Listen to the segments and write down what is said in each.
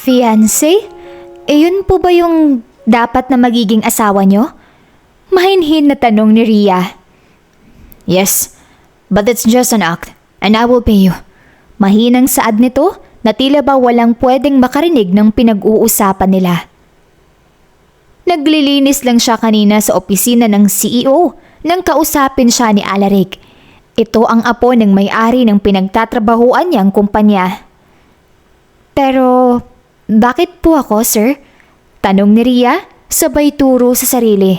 Fiancé? Yun po ba yung dapat na magiging asawa nyo? Mahinhin na tanong ni Rhea. Yes, but it's just an act and I will pay you. Mahinang saad nito na tila ba walang pwedeng makarinig ng pinag-uusapan nila. Naglilinis lang siya kanina sa opisina ng CEO nang kausapin siya ni Alaric. Ito ang apo ng may-ari ng pinagtatrabahuan niyang kumpanya. Pero, bakit po ako, sir? Tanong ni Rhea, sabay turo sa sarili.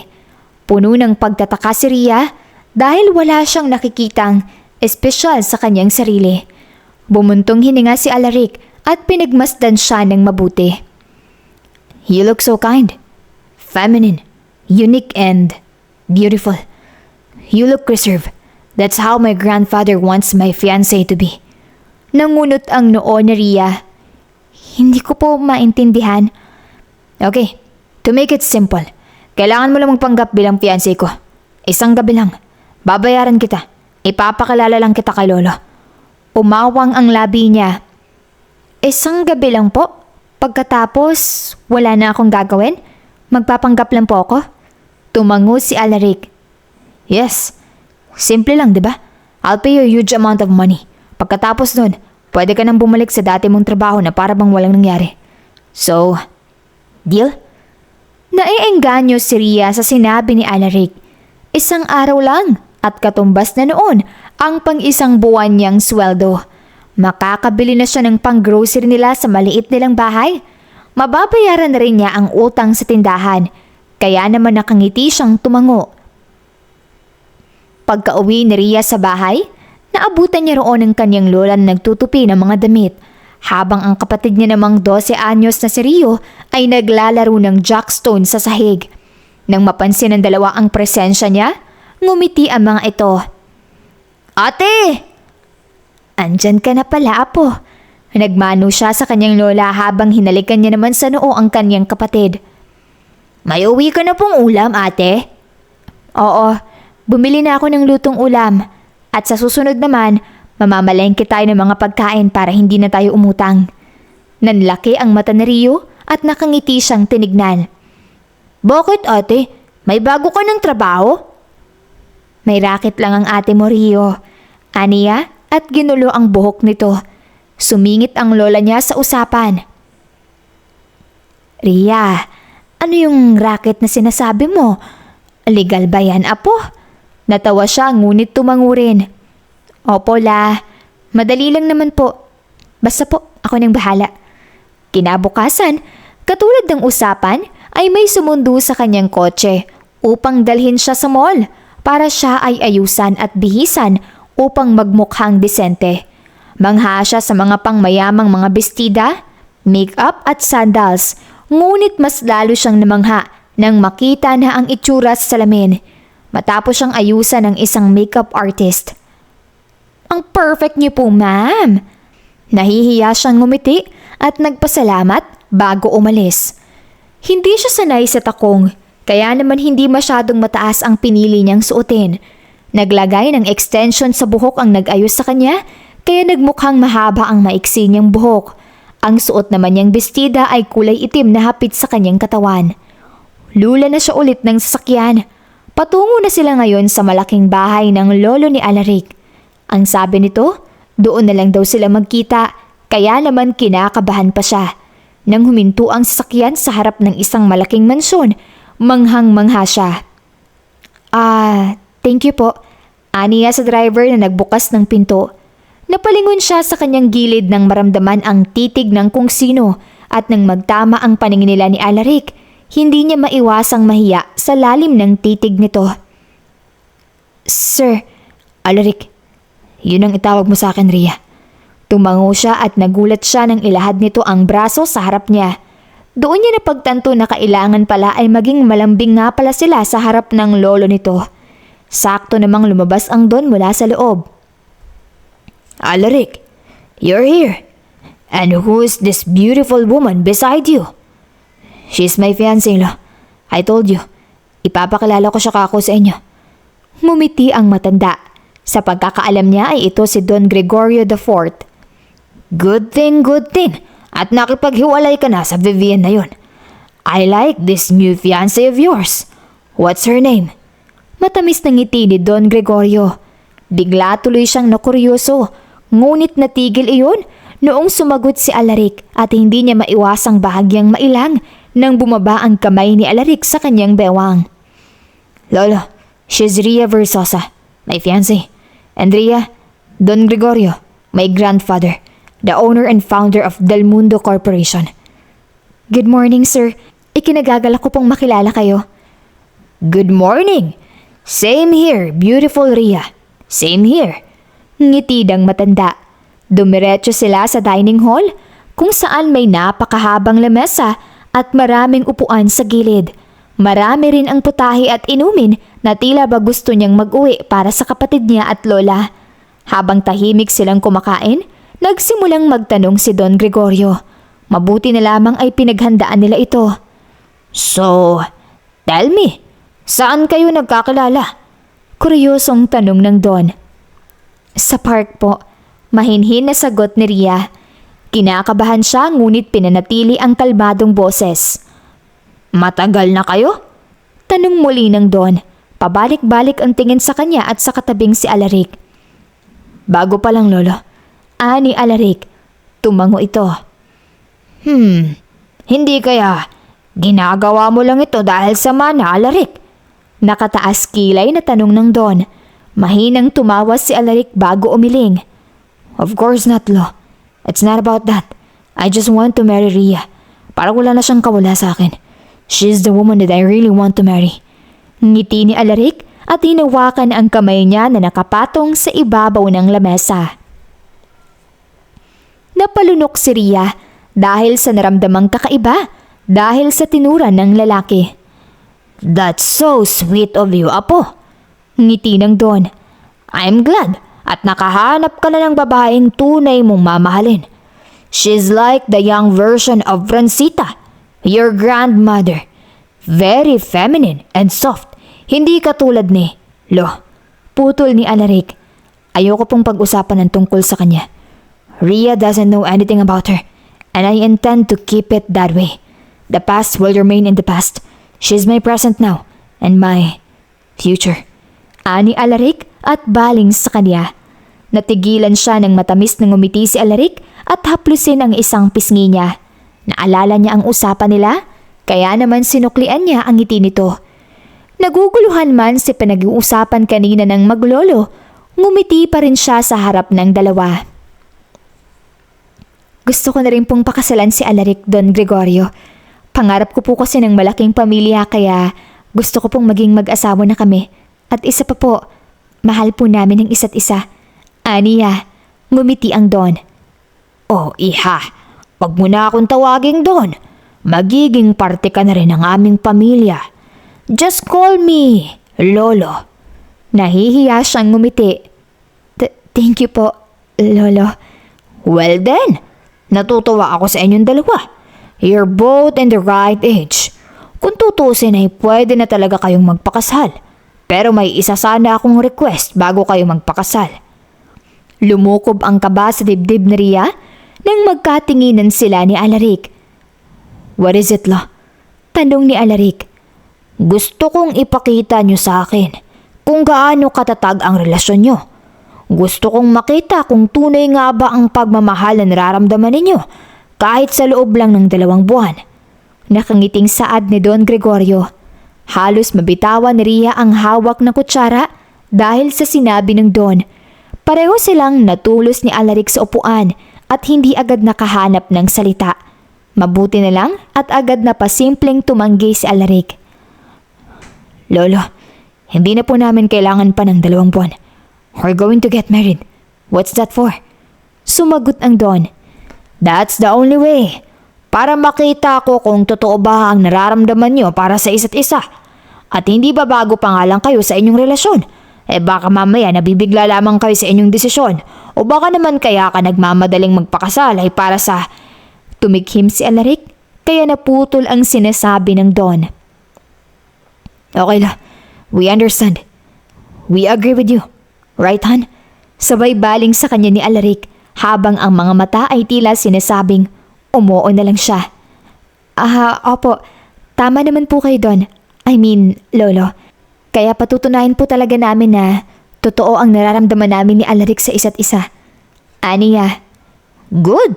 Puno ng pagtataka si Rhea dahil wala siyang nakikitang espesyal sa kanyang sarili. Bumuntong hininga si Alaric at pinagmasdan siya ng mabuti. You look so kind, feminine, unique and beautiful. You look reserved. That's how my grandfather wants my fiancé to be. Nangunot ang noo ni Rhea. Hindi ko po maintindihan. Okay, to make it simple, kailangan mo lang magpanggap bilang fiancé ko. Isang gabi lang. Babayaran kita. Ipapakilala lang kita kay Lolo. Umawang ang labi niya. Isang gabi lang po? Pagkatapos, wala na akong gagawin? Magpapanggap lang po ako? Tumango si Alaric. Yes. Simple lang, di ba? I'll pay you a huge amount of money. Pagkatapos nun, pwede ka nang bumalik sa dati mong trabaho na para bang walang nangyari. So, deal? Naiengganyo si Rhea sa sinabi ni Alaric. Isang araw lang at katumbas na noon ang pang-isang buwan niyang sweldo. Makakabili na siya ng pang-grocery nila sa maliit nilang bahay. Mababayaran na rin niya ang utang sa tindahan. Kaya naman nakangiti siyang tumango. Pagka-uwi ni Rhea sa bahay, naabutan niya roon ang kanyang lola na nagtutupi ng mga damit. Habang ang kapatid niya namang 12 anyos na si Rio ay naglalaro ng jackstone sa sahig. Nang mapansin ng dalawa ang presensya niya, ngumiti ang mga ito. Ate! Andyan ka na pala, apo. Nagmano siya sa kanyang lola habang hinalikan niya naman sa noo ang kanyang kapatid. May uwi ka na pong ulam, ate? Oo, bumili na ako ng lutong ulam. At sa susunod naman, mamamalengke tayo ng mga pagkain para hindi na tayo umutang. Nanlaki ang mata ni Rio at nakangiti siyang tinignan. Bakit, ate? May bago ka ng trabaho? May racket lang ang ate mo, Rio. Aniya at ginulo ang buhok nito. Sumingit ang lola niya sa usapan. Ria, ano yung racket na sinasabi mo? Legal ba yan, apo? Natawa siya ngunit tumango rin. Opo, la. Madali lang naman po. Basta po, ako nang bahala. Kinabukasan, katulad ng usapan, ay may sumundo sa kanyang kotse upang dalhin siya sa mall para siya ay ayusan at bihisan upang magmukhang disente. Mangha siya sa mga pangmayamang mga bestida, make-up at sandals, ngunit mas lalo siyang namangha nang makita na ang itsura sa salamin matapos siyang ayusan ng isang makeup artist. Ang perfect niyo po, ma'am. Nahihiya siyang ngumiti at nagpasalamat bago umalis. Hindi siya sanay sa takong, kaya naman hindi masyadong mataas ang pinili niyang suotin. Naglagay ng extension sa buhok ang nag-ayos sa kanya, kaya nagmukhang mahaba ang maiksi niyang buhok. Ang suot naman niyang bestida ay kulay itim na hapit sa kanyang katawan. Lula na siya ulit ng sasakyan. Patungo na sila ngayon sa malaking bahay ng lolo ni Alaric. Ang sabi nito, doon na lang daw sila magkita, kaya naman kinakabahan pa siya. Nang huminto ang sasakyan sa harap ng isang malaking mansyon, manghang-mangha siya. Thank you po. Aniya sa driver na nagbukas ng pinto. Napalingon siya sa kanyang gilid nang maramdaman ang titig ng kung sino at nang magtama ang paningin nila ni Alaric, hindi niya maiwasang mahiya sa lalim ng titig nito. Sir, Alaric, yun ang itawag mo sa akin, Rhea. Tumango siya at nagulat siya nang ilahad nito ang braso sa harap niya. Doon niya napagtanto na kailangan pala ay maging malambing nga pala sila sa harap ng lolo nito. Sakto namang lumabas ang don mula sa loob. Alaric, you're here. And who is this beautiful woman beside you? She's my fiancé, lo. I told you, ipapakilala ko siya kako sa inyo. Ngumiti ang matanda. Sa pagkakaalam niya ay ito si Don Gregorio IV. Good thing, good thing. at nakipaghiwalay ka na sa Vivian na yun. I like this new fiancé of yours. What's her name? Matamis na ngiti ni Don Gregorio. Bigla tuloy siyang nakuryoso, ngunit natigil iyon noong sumagot si Alaric at hindi niya maiwasang bahagyang mailang nang bumaba ang kamay ni Alaric sa kanyang bewang. Lolo, she's Ria Versosa, my fiancé. And Ria, Don Gregorio, my grandfather, the owner and founder of Del Mundo Corporation. Good morning, sir. Ikinagagalak ko pong makilala kayo. Good morning! Same here, beautiful Ria. Same here. Ngitidang matanda. Dumiretso sila sa dining hall kung saan may napakahabang lamesa at maraming upuan sa gilid. Marami rin ang putahe at inumin na tila ba gusto niyang mag-uwi para sa kapatid niya at lola. Habang tahimik silang kumakain, nagsimulang magtanong si Don Gregorio. Mabuti na lamang ay pinaghandaan nila ito. So, tell me, saan kayo nagkakilala? Kuryosong tanong ng Don. Sa park po, mahinhin na sagot ni Ria. Kinakabahan siya ngunit pinanatili ang kalmadong boses. Matagal na kayo? Tanong muli ng Don. Pabalik-balik ang tingin sa kanya at sa katabing si Alaric. Bago pa lang, Lolo. Ani Alaric. Tumango ito. Hindi kaya ginagawa mo lang ito dahil sa mana, Alaric? Nakataas kilay na tanong ng Don. Mahinang tumawa si Alaric bago umiling. Of course not, Lo. It's not about that. I just want to marry Ria. Para wala na siyang kawala sa akin. She's the woman that I really want to marry. Ngiti ni Alaric at hinawakan ang kamay niya na nakapatong sa ibabaw ng lamesa. Napalunok si Ria dahil sa naramdamang kakaiba dahil sa tinuran ng lalaki. That's so sweet of you, Apo. Ngiti ng Don. I'm glad at nakahanap ka na ng babaeng tunay mong mamahalin. She's like the young version of Francita, your grandmother. Very feminine and soft. Hindi katulad ni Lo. Putol ni Alaric. Ayoko pong pag-usapan ng tungkol sa kanya. Ria doesn't know anything about her and I intend to keep it that way. The past will remain in the past. She's my present now and my future. Ani Alaric at baling sa kanya. Natigilan siya ng matamis na ngumiti si Alaric at haplusin ang isang pisngi niya. Naalala niya ang usapan nila, kaya naman sinuklian niya ang ngiti nito. Naguguluhan man si pinag-uusapan kanina ng maglolo, ngumiti pa rin siya sa harap ng dalawa. Gusto ko na rin pong pakasalan si Alaric, Don Gregorio. Pangarap ko po kasi ng malaking pamilya kaya gusto ko pong maging mag-asawa na kami. At isa pa po, mahal po namin ang isa't isa. Aniya, ngumiti ang Don. Oh, iha, wag mo na akong tawaging Don. Magiging parte ka na rin ng aming pamilya. Just call me Lolo. Nahihiya siyang ngumiti. Thank you po, Lolo. Well then, natutuwa ako sa inyong dalawa. You're both in the right age. Kung tutusin ay pwede na talaga kayong magpakasal. Pero may isa sana akong request bago kayo magpakasal. Lumukob ang kaba sa dibdib ni Ria nang magkatinginan sila ni Alaric. What is it, Lo? Tanong ni Alaric. Gusto kong ipakita nyo sa akin kung gaano katatag ang relasyon nyo. Gusto kong makita kung tunay nga ba ang pagmamahal na nararamdaman ninyo kahit sa loob lang ng 2 buwan. Nakangiting saad ni Don Gregorio. Halos mabitawan ni Ria ang hawak na kutsara dahil sa sinabi ng Don. Pareho silang natulos ni Alaric sa upuan at hindi agad nakahanap ng salita. Mabuti na lang at agad na pasimpleng tumanggi si Alaric. Lolo, hindi na po namin kailangan pa ng 2 buwan. We're going to get married. What's that for? Sumagot ang Don. That's the only way. Para makita ko kung totoo ba ang nararamdaman nyo para sa isa't isa. At hindi ba bago pa nga lang kayo sa inyong relasyon? Baka mamaya nabibigla lamang kayo sa inyong desisyon. O baka naman kaya ka nagmamadaling magpakasal ay para sa... Tumikhim si Alaric, kaya naputol ang sinasabi ng Don. Okay la, we understand. We agree with you. Right, Han? Sabay baling sa kanya ni Alaric habang ang mga mata ay tila sinasabing, umuo na lang siya. Opo, tama naman po kayo doon. I mean, Lolo. Kaya patutunayan po talaga namin na totoo ang nararamdaman namin ni Alaric sa isa't isa. Aniya. Good.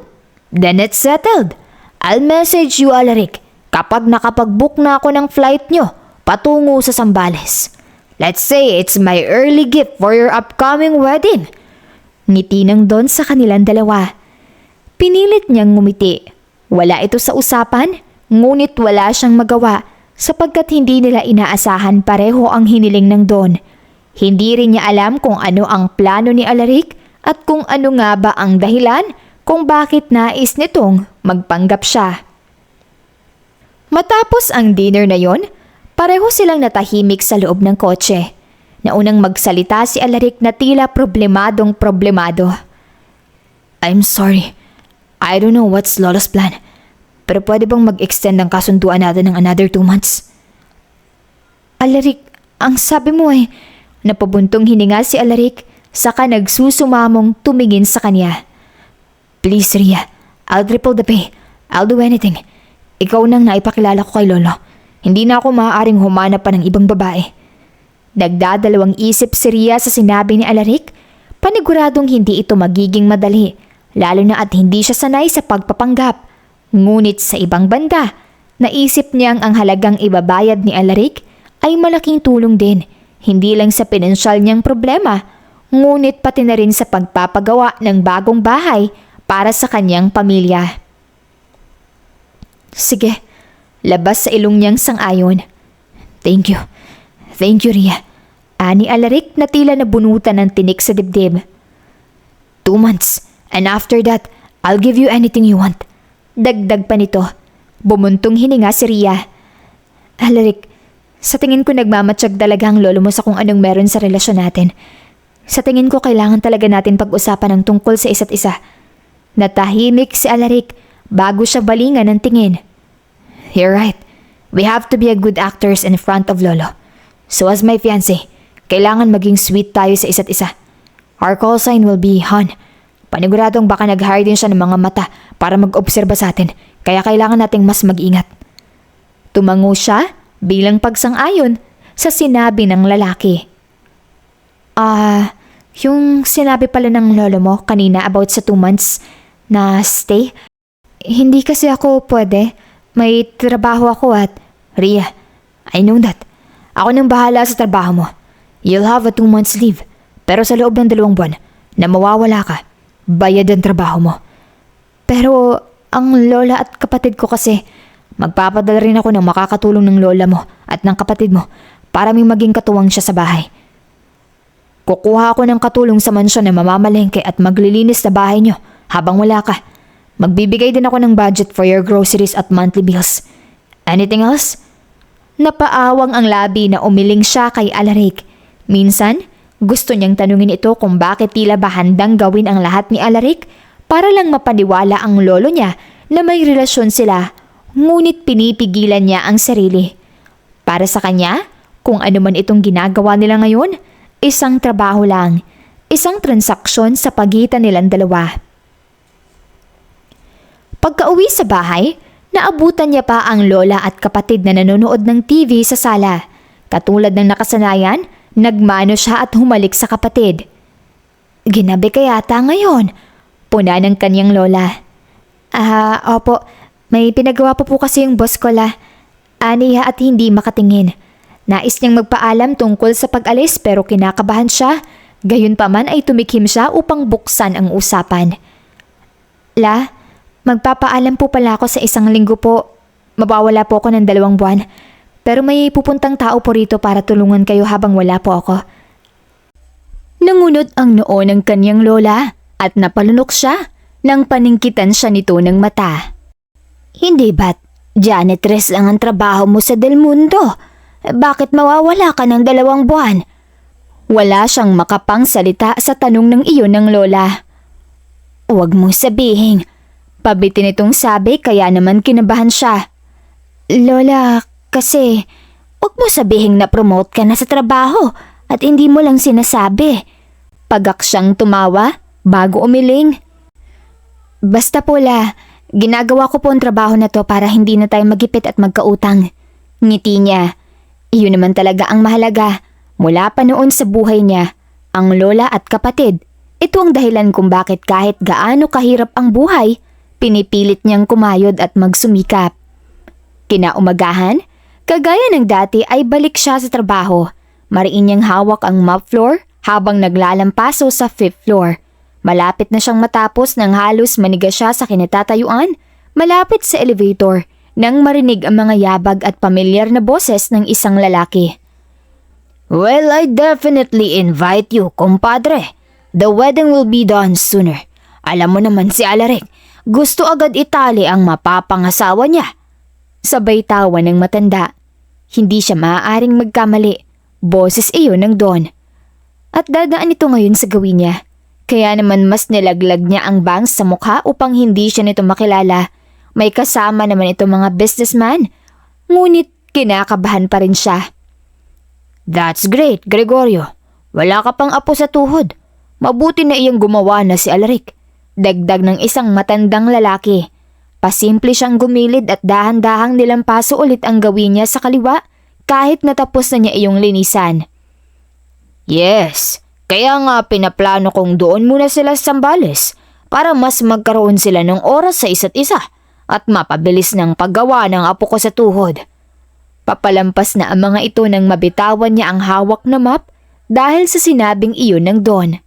Then it's settled. I'll message you, Alaric, kapag nakapag-book na ako ng flight nyo patungo sa Zambales. Let's say it's my early gift for your upcoming wedding. Ngiti ng Don sa kanilang dalawa. Pinilit niyang ngumiti. Wala ito sa usapan, ngunit wala siyang magawa sapagkat hindi nila inaasahan pareho ang hiniling ng Don. Hindi rin niya alam kung ano ang plano ni Alaric at kung ano nga ba ang dahilan kung bakit nais nitong magpanggap siya. Matapos ang dinner na yon, pareho silang natahimik sa loob ng kotse. Naunang magsalita si Alaric na tila problemado. I'm sorry. I don't know what's Lola's plan. Pero pwede bang mag-extend ang kasunduan natin ng another 2 months? Alaric, ang sabi mo ay... Napabuntong hininga si Alaric, saka nagsusumamong tumingin sa kanya. Please, Ria. I'll triple the pay. I'll do anything. Ikaw nang naipakilala ko kay Lolo. Hindi na ako maaaring humanap pa ng ibang babae. Nagdadalawang isip si Ria sa sinabi ni Alaric. Paniguradong hindi ito magiging madali, lalo na at hindi siya sanay sa pagpapanggap. Ngunit sa ibang banda, naisip niyang ang halagang ibabayad ni Alaric ay malaking tulong din. Hindi lang sa pinansyal niyang problema, ngunit pati na rin sa pagpapagawa ng bagong bahay para sa kanyang pamilya. Sige, labas sa ilong niyang sang-ayon. Thank you. Thank you, Ria. Ani Alaric na tila nabunutan ng tinik sa dibdib. 2 months, and after that, I'll give you anything you want. Dagdag pa nito. Bumuntong hininga si Ria. Alaric, sa tingin ko nagmamatsyag talaga ang lolo mo sa kung anong meron sa relasyon natin. Sa tingin ko kailangan talaga natin pag-usapan ng tungkol sa isa't isa. Natahimik si Alaric bago siya balingan ng tingin. You're right. We have to be a good actors in front of Lolo. So as my fiancé, kailangan maging sweet tayo sa isa't isa. Our call sign will be Han. Paniguradong baka nag-hire din siya ng mga mata para mag-obserba sa atin, kaya kailangan nating mas mag-ingat. Tumango siya bilang pagsang-ayon sa sinabi ng lalaki. Yung sinabi pala ng lolo mo kanina about sa 2 months na stay, hindi kasi ako pwede. May trabaho ako at... Ria, I know that. Ako nang bahala sa trabaho mo. You'll have a 2 months leave, pero sa loob ng 2 buwan na mawawala ka, bayad ang trabaho mo. Pero ang lola at kapatid ko kasi... Magpapadala rin ako ng makakatulong ng lola mo at ng kapatid mo para may maging katuwang siya sa bahay. Kukuha ako ng katulong sa mansyon na mamamalengke at maglilinis sa bahay nyo habang wala ka. Magbibigay din ako ng budget for your groceries at monthly bills. Anything else? Napaawang ang labi na umiling siya kay Alaric. Minsan, gusto niyang tanungin ito kung bakit tila ba handang gawin ang lahat ni Alaric para lang mapaniwala ang lolo niya na may relasyon sila. Ngunit pinipigilan niya ang sarili. Para sa kanya, kung ano man itong ginagawa nila ngayon, isang trabaho lang, isang transaksyon sa pagitan nilang dalawa. Pagka-uwi sa bahay, naabutan niya pa ang lola at kapatid na nanonood ng TV sa sala. Katulad ng nakasanayan, nagmano siya at humalik sa kapatid. Ginabi ka yata ngayon, puna ng kanyang lola. Opo. May pinagawa po kasi yung boss ko aniya at hindi makatingin. Nais niyang magpaalam tungkol sa pag-alis pero kinakabahan siya. Gayunpaman ay tumikim siya upang buksan ang usapan. Magpapaalam po pala ako sa 1 linggo po. Mabawala po ako ng 2 buwan. Pero may pupuntang tao po rito para tulungan kayo habang wala po ako. Nangunot ang noo ng kanyang lola at napalunok siya nang paningkitan siya nito ng mata. Hindi ba't janitress lang ang trabaho mo sa Del Mundo? Bakit mawawala ka ng 2 buwan? Wala siyang makapang salita sa tanong ng iyon ng lola. Huwag mong sabihin. Pabitin itong sabi kaya naman kinabahan siya. Lola, kasi huwag mo sabihing na-promote ka na sa trabaho at hindi mo lang sinasabi. Pagak siyang tumawa bago umiling. Basta po Ginagawa ko po ang trabaho na to para hindi na tayo magipit at magkautang. Ngiti niya. Iyon naman talaga ang mahalaga. Mula pa noon sa buhay niya, ang lola at kapatid. Ito ang dahilan kung bakit kahit gaano kahirap ang buhay, pinipilit niyang kumayod at magsumikap. Kinaumagahan, kagaya ng dati ay balik siya sa trabaho. Mariin niyang hawak ang mop floor habang naglalampaso sa 5th floor. Malapit na siyang matapos nang halos maniga siya sa kinatatayuan, malapit sa elevator, nang marinig ang mga yabag at pamilyar na boses ng isang lalaki. Well, I definitely invite you, compadre. The wedding will be done sooner. Alam mo naman si Alaric, gusto agad itali ang mapapangasawa niya. Sabay tawa ng matanda. Hindi siya maaaring magkamali. Boses iyon ng Don. At dadaan ito ngayon sa gawin niya. Kaya naman mas nilaglag niya ang bangs sa mukha upang hindi siya nito makilala. May kasama naman ito mga businessman. Ngunit kinakabahan pa rin siya. That's great, Gregorio. Wala ka pang apo sa tuhod. Mabuti na iyang gumawa na si Alaric. Dagdag ng isang matandang lalaki. Pasimple siyang gumilid at dahan-dahang nilampaso ulit ang gawin niya sa kaliwa kahit natapos na niya iyong linisan. Yes, kaya nga pinaplano kong doon muna sila sa Zambales para mas magkaroon sila ng oras sa isa't isa at mapabilis ng paggawa ng apo ko sa tuhod. Papalampas na ang mga ito nang mabitawan niya ang hawak na map dahil sa sinabing iyon ng Don.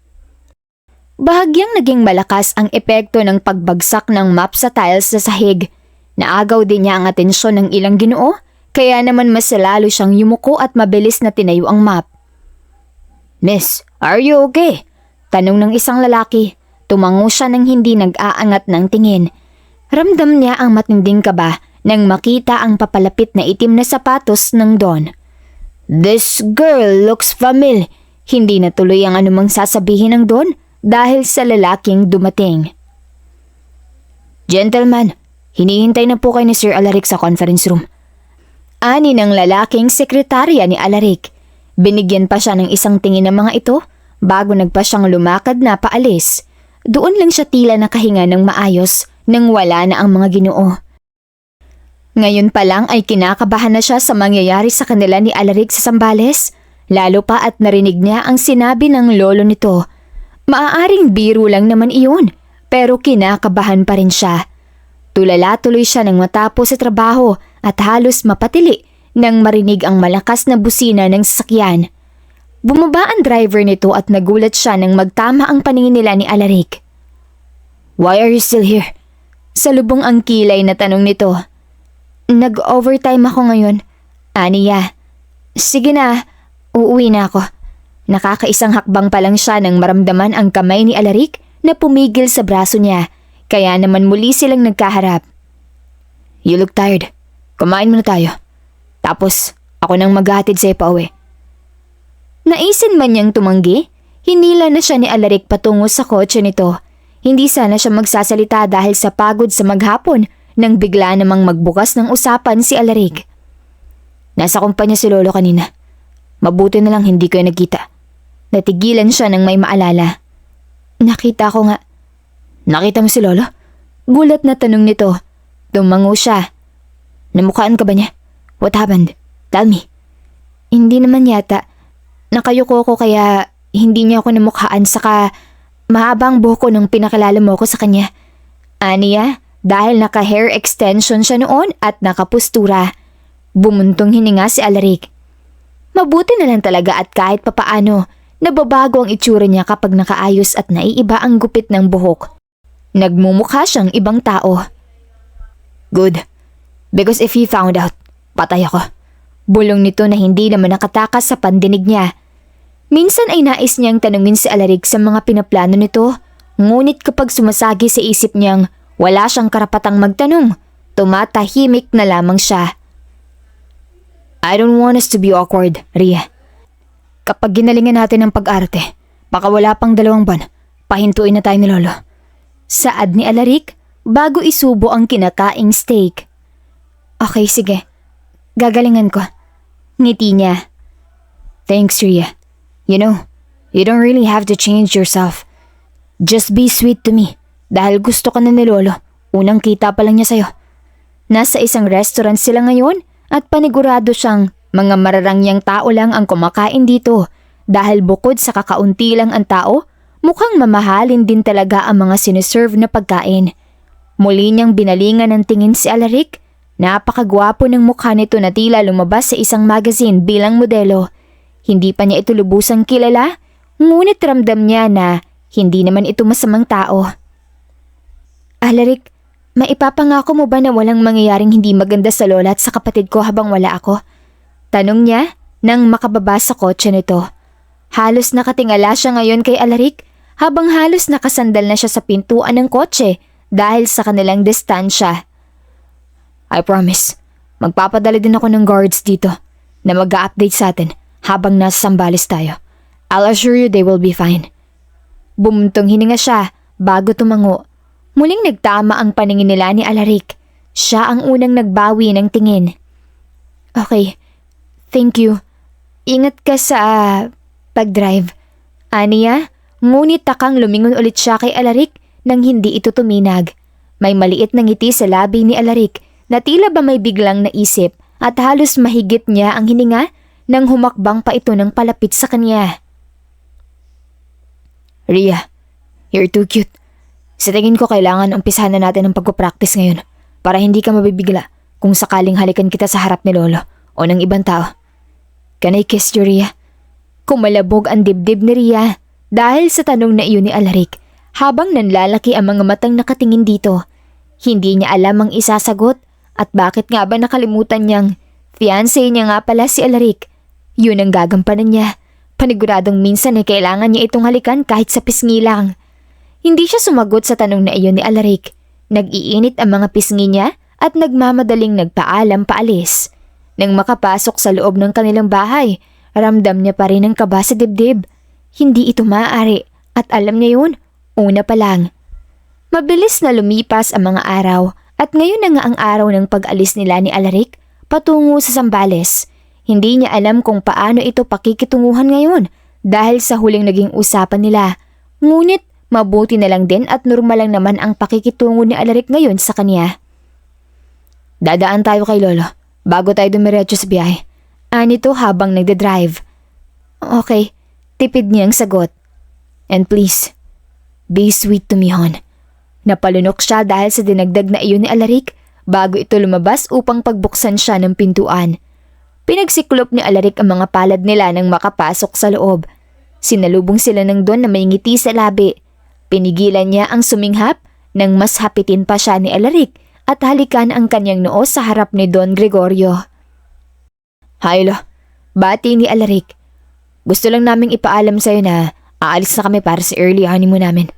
Bahagyang naging malakas ang epekto ng pagbagsak ng map sa tiles sa sahig. Naagaw din niya ang atensyon ng ilang Ginoo, kaya naman mas lalo siyang yumuko at mabilis na tinayo ang map. Miss, are you okay? Tanong ng isang lalaki. Tumango siya nang hindi nag-aangat ng tingin. Ramdam niya ang matinding kaba nang makita ang papalapit na itim na sapatos ng Don. This girl looks familiar. Hindi natuloy ang anumang sasabihin ng Don dahil sa lalaking dumating. Gentlemen, hinihintay na po kayo ni Sir Alaric sa conference room. Ani ng lalaking sekretarya ni Alaric. Binigyan pa siya ng isang tingin ng mga ito bago nagpa siyang lumakad na paalis. Doon lang siya tila nakahinga ng maayos nang wala na ang mga Ginoo. Ngayon pa lang ay kinakabahan na siya sa mangyayari sa kanila ni Alaric sa Zambales, lalo pa at narinig niya ang sinabi ng lolo nito. Maaaring biro lang naman iyon, pero kinakabahan pa rin siya. Tulala tuloy siya nang matapos sa trabaho at halos mapatili nang marinig ang malakas na busina ng sasakyan. Bumaba ang driver nito at nagulat siya nang magtama ang paningin nila ni Alaric. Why are you still here? Salubong ang kilay na tanong nito. Nag-overtime ako ngayon. Aniya. Sige na, uuwi na ako. Nakakaisang hakbang pa lang siya nang maramdaman ang kamay ni Alaric na pumigil sa braso niya, kaya naman muli silang nagkaharap. You look tired. Kumain muna tayo. Tapos, ako nang maghahatid sa'yo pa uwi. Naisin man niyang tumanggi, hinila na siya ni Alaric patungo sa kotse nito. Hindi sana siya magsasalita dahil sa pagod sa maghapon nang bigla namang magbukas ng usapan si Alaric. Nasa kumpanya si Lolo kanina. Mabuti na lang hindi kayo nagkita. Natigilan siya nang may maalala. Nakita ko nga. Nakita mo si Lolo? Gulat na tanong nito. Tumango siya. Namukhaan ka ba niya? What happened? Tell me. Hindi naman yata. Nakayuko ko kaya hindi niya ako namukhaan, saka mahabang buhok ko nung pinakilala mo ko sa kanya. Aniya, dahil naka-hair extension siya noon at nakapustura. Bumuntong hininga si Alaric. Mabuti na lang talaga at kahit papaano, nababago ang itsura niya kapag nakaayos at naiiba ang gupit ng buhok. Nagmumukha siyang ibang tao. Good. Because if he found out, patay ako. Bulong nito na hindi naman nakatakas sa pandinig niya. Minsan ay nais niyang tanungin si Alaric sa mga pinaplano nito, ngunit kapag sumasagi sa isip niyang wala siyang karapatang magtanong, tumatahimik na lamang siya. I don't want us to be awkward, Ria. Kapag ginalingan natin ang pag-arte, baka wala pang 2 buwan, pahintuin na tayo ni Lolo. Saad ni Alaric bago isubo ang kinakaing steak. Okay, sige. Gagalingan ko. Ngiti niya. Thanks, Ria. You know, you don't really have to change yourself. Just be sweet to me. Dahil gusto ka na ni Lolo, Unang kita pa lang niya sa'yo. Nasa isang restaurant sila ngayon at panigurado siyang mga mararangyang tao lang ang kumakain dito dahil bukod sa kakaunti lang ang tao, mukhang mamahalin din talaga ang mga sineserve na pagkain. Muli niyang binalingan ng tingin si Alaric. Napakagwapo ng mukha nito na tila lumabas sa isang magazine bilang modelo. Hindi pa niya ito lubusang kilala, ngunit ramdam niya na hindi naman ito masamang tao. Alaric, maipapangako mo ba na walang mangyayaring hindi maganda sa lola at sa kapatid ko habang wala ako? Tanong niya nang makababa sa kotse nito. Halos nakatingala siya ngayon kay Alaric habang halos nakasandal na siya sa pintuan ng kotse dahil sa kanilang distansya. I promise, magpapadala din ako ng guards dito na mag-a-update sa atin habang nasa Zambales tayo. I'll assure you they will be fine. Bumuntong hininga siya bago tumango. Muling nagtama ang paningin nila ni Alaric. Siya ang unang nagbawi ng tingin. Okay, thank you. Ingat ka sa pag-drive. Aniya, ngunit takang lumingon ulit siya kay Alaric nang hindi ito tuminag. May maliit na ngiti sa labi ni Alaric na tila ba may biglang naisip at halos mahigit niya ang hininga nang humakbang pa ito ng palapit sa kanya. Ria, you're too cute. Sa tingin ko kailangan umpisahan na natin ang pagpapractice ngayon para hindi ka mabibigla kung sakaling halikan kita sa harap ni Lolo o ng ibang tao. Can I kiss you, Ria? Kumalabog ang dibdib ni Ria dahil sa tanong na iyon ni Alaric habang nanlalaki ang mga matang nakatingin dito. Hindi niya alam ang isasagot at bakit nga ba nakalimutan niyang fiancé niya nga pala si Alaric. Yun ang gagampanan niya. Paniguradong minsan ay kailangan niya itong halikan kahit sa pisngi lang. Hindi siya sumagot sa tanong na iyon ni Alaric. Nag-iinit ang mga pisngi niya at nagmamadaling nagpaalam paalis. Nang makapasok sa loob ng kanilang bahay, ramdam niya pa rin ang kaba sa dibdib. Hindi ito maaari at alam niya yun, una pa lang. Mabilis na lumipas ang mga araw at ngayon na nga ang araw ng pag-alis nila ni Alaric patungo sa Zambales. Hindi niya alam kung paano ito pakikitunguhan ngayon dahil sa huling naging usapan nila. Ngunit mabuti na lang din at normal lang naman ang pakikitungo ni Alaric ngayon sa kanya. Dadaan tayo kay Lolo bago tayo dumiretso sa biyahe. Anito habang nagde-drive. Okay, tipid niyang sagot. And please, be sweet to me, hon. Napalunok siya dahil sa dinagdag na iyon ni Alaric bago ito lumabas upang pagbuksan siya ng pintuan. Pinagsiklop ni Alaric ang mga palad nila nang makapasok sa loob. Sinalubong sila ng Don na may ngiti sa labi. Pinigilan niya ang suminghap nang mas hapitin pa siya ni Alaric at halikan ang kanyang noo sa harap ni Don Gregorio. Hi, Lo. Bati ni Alaric. Gusto lang naming ipaalam sa'yo na aalis na kami para sa early honeymoon namin.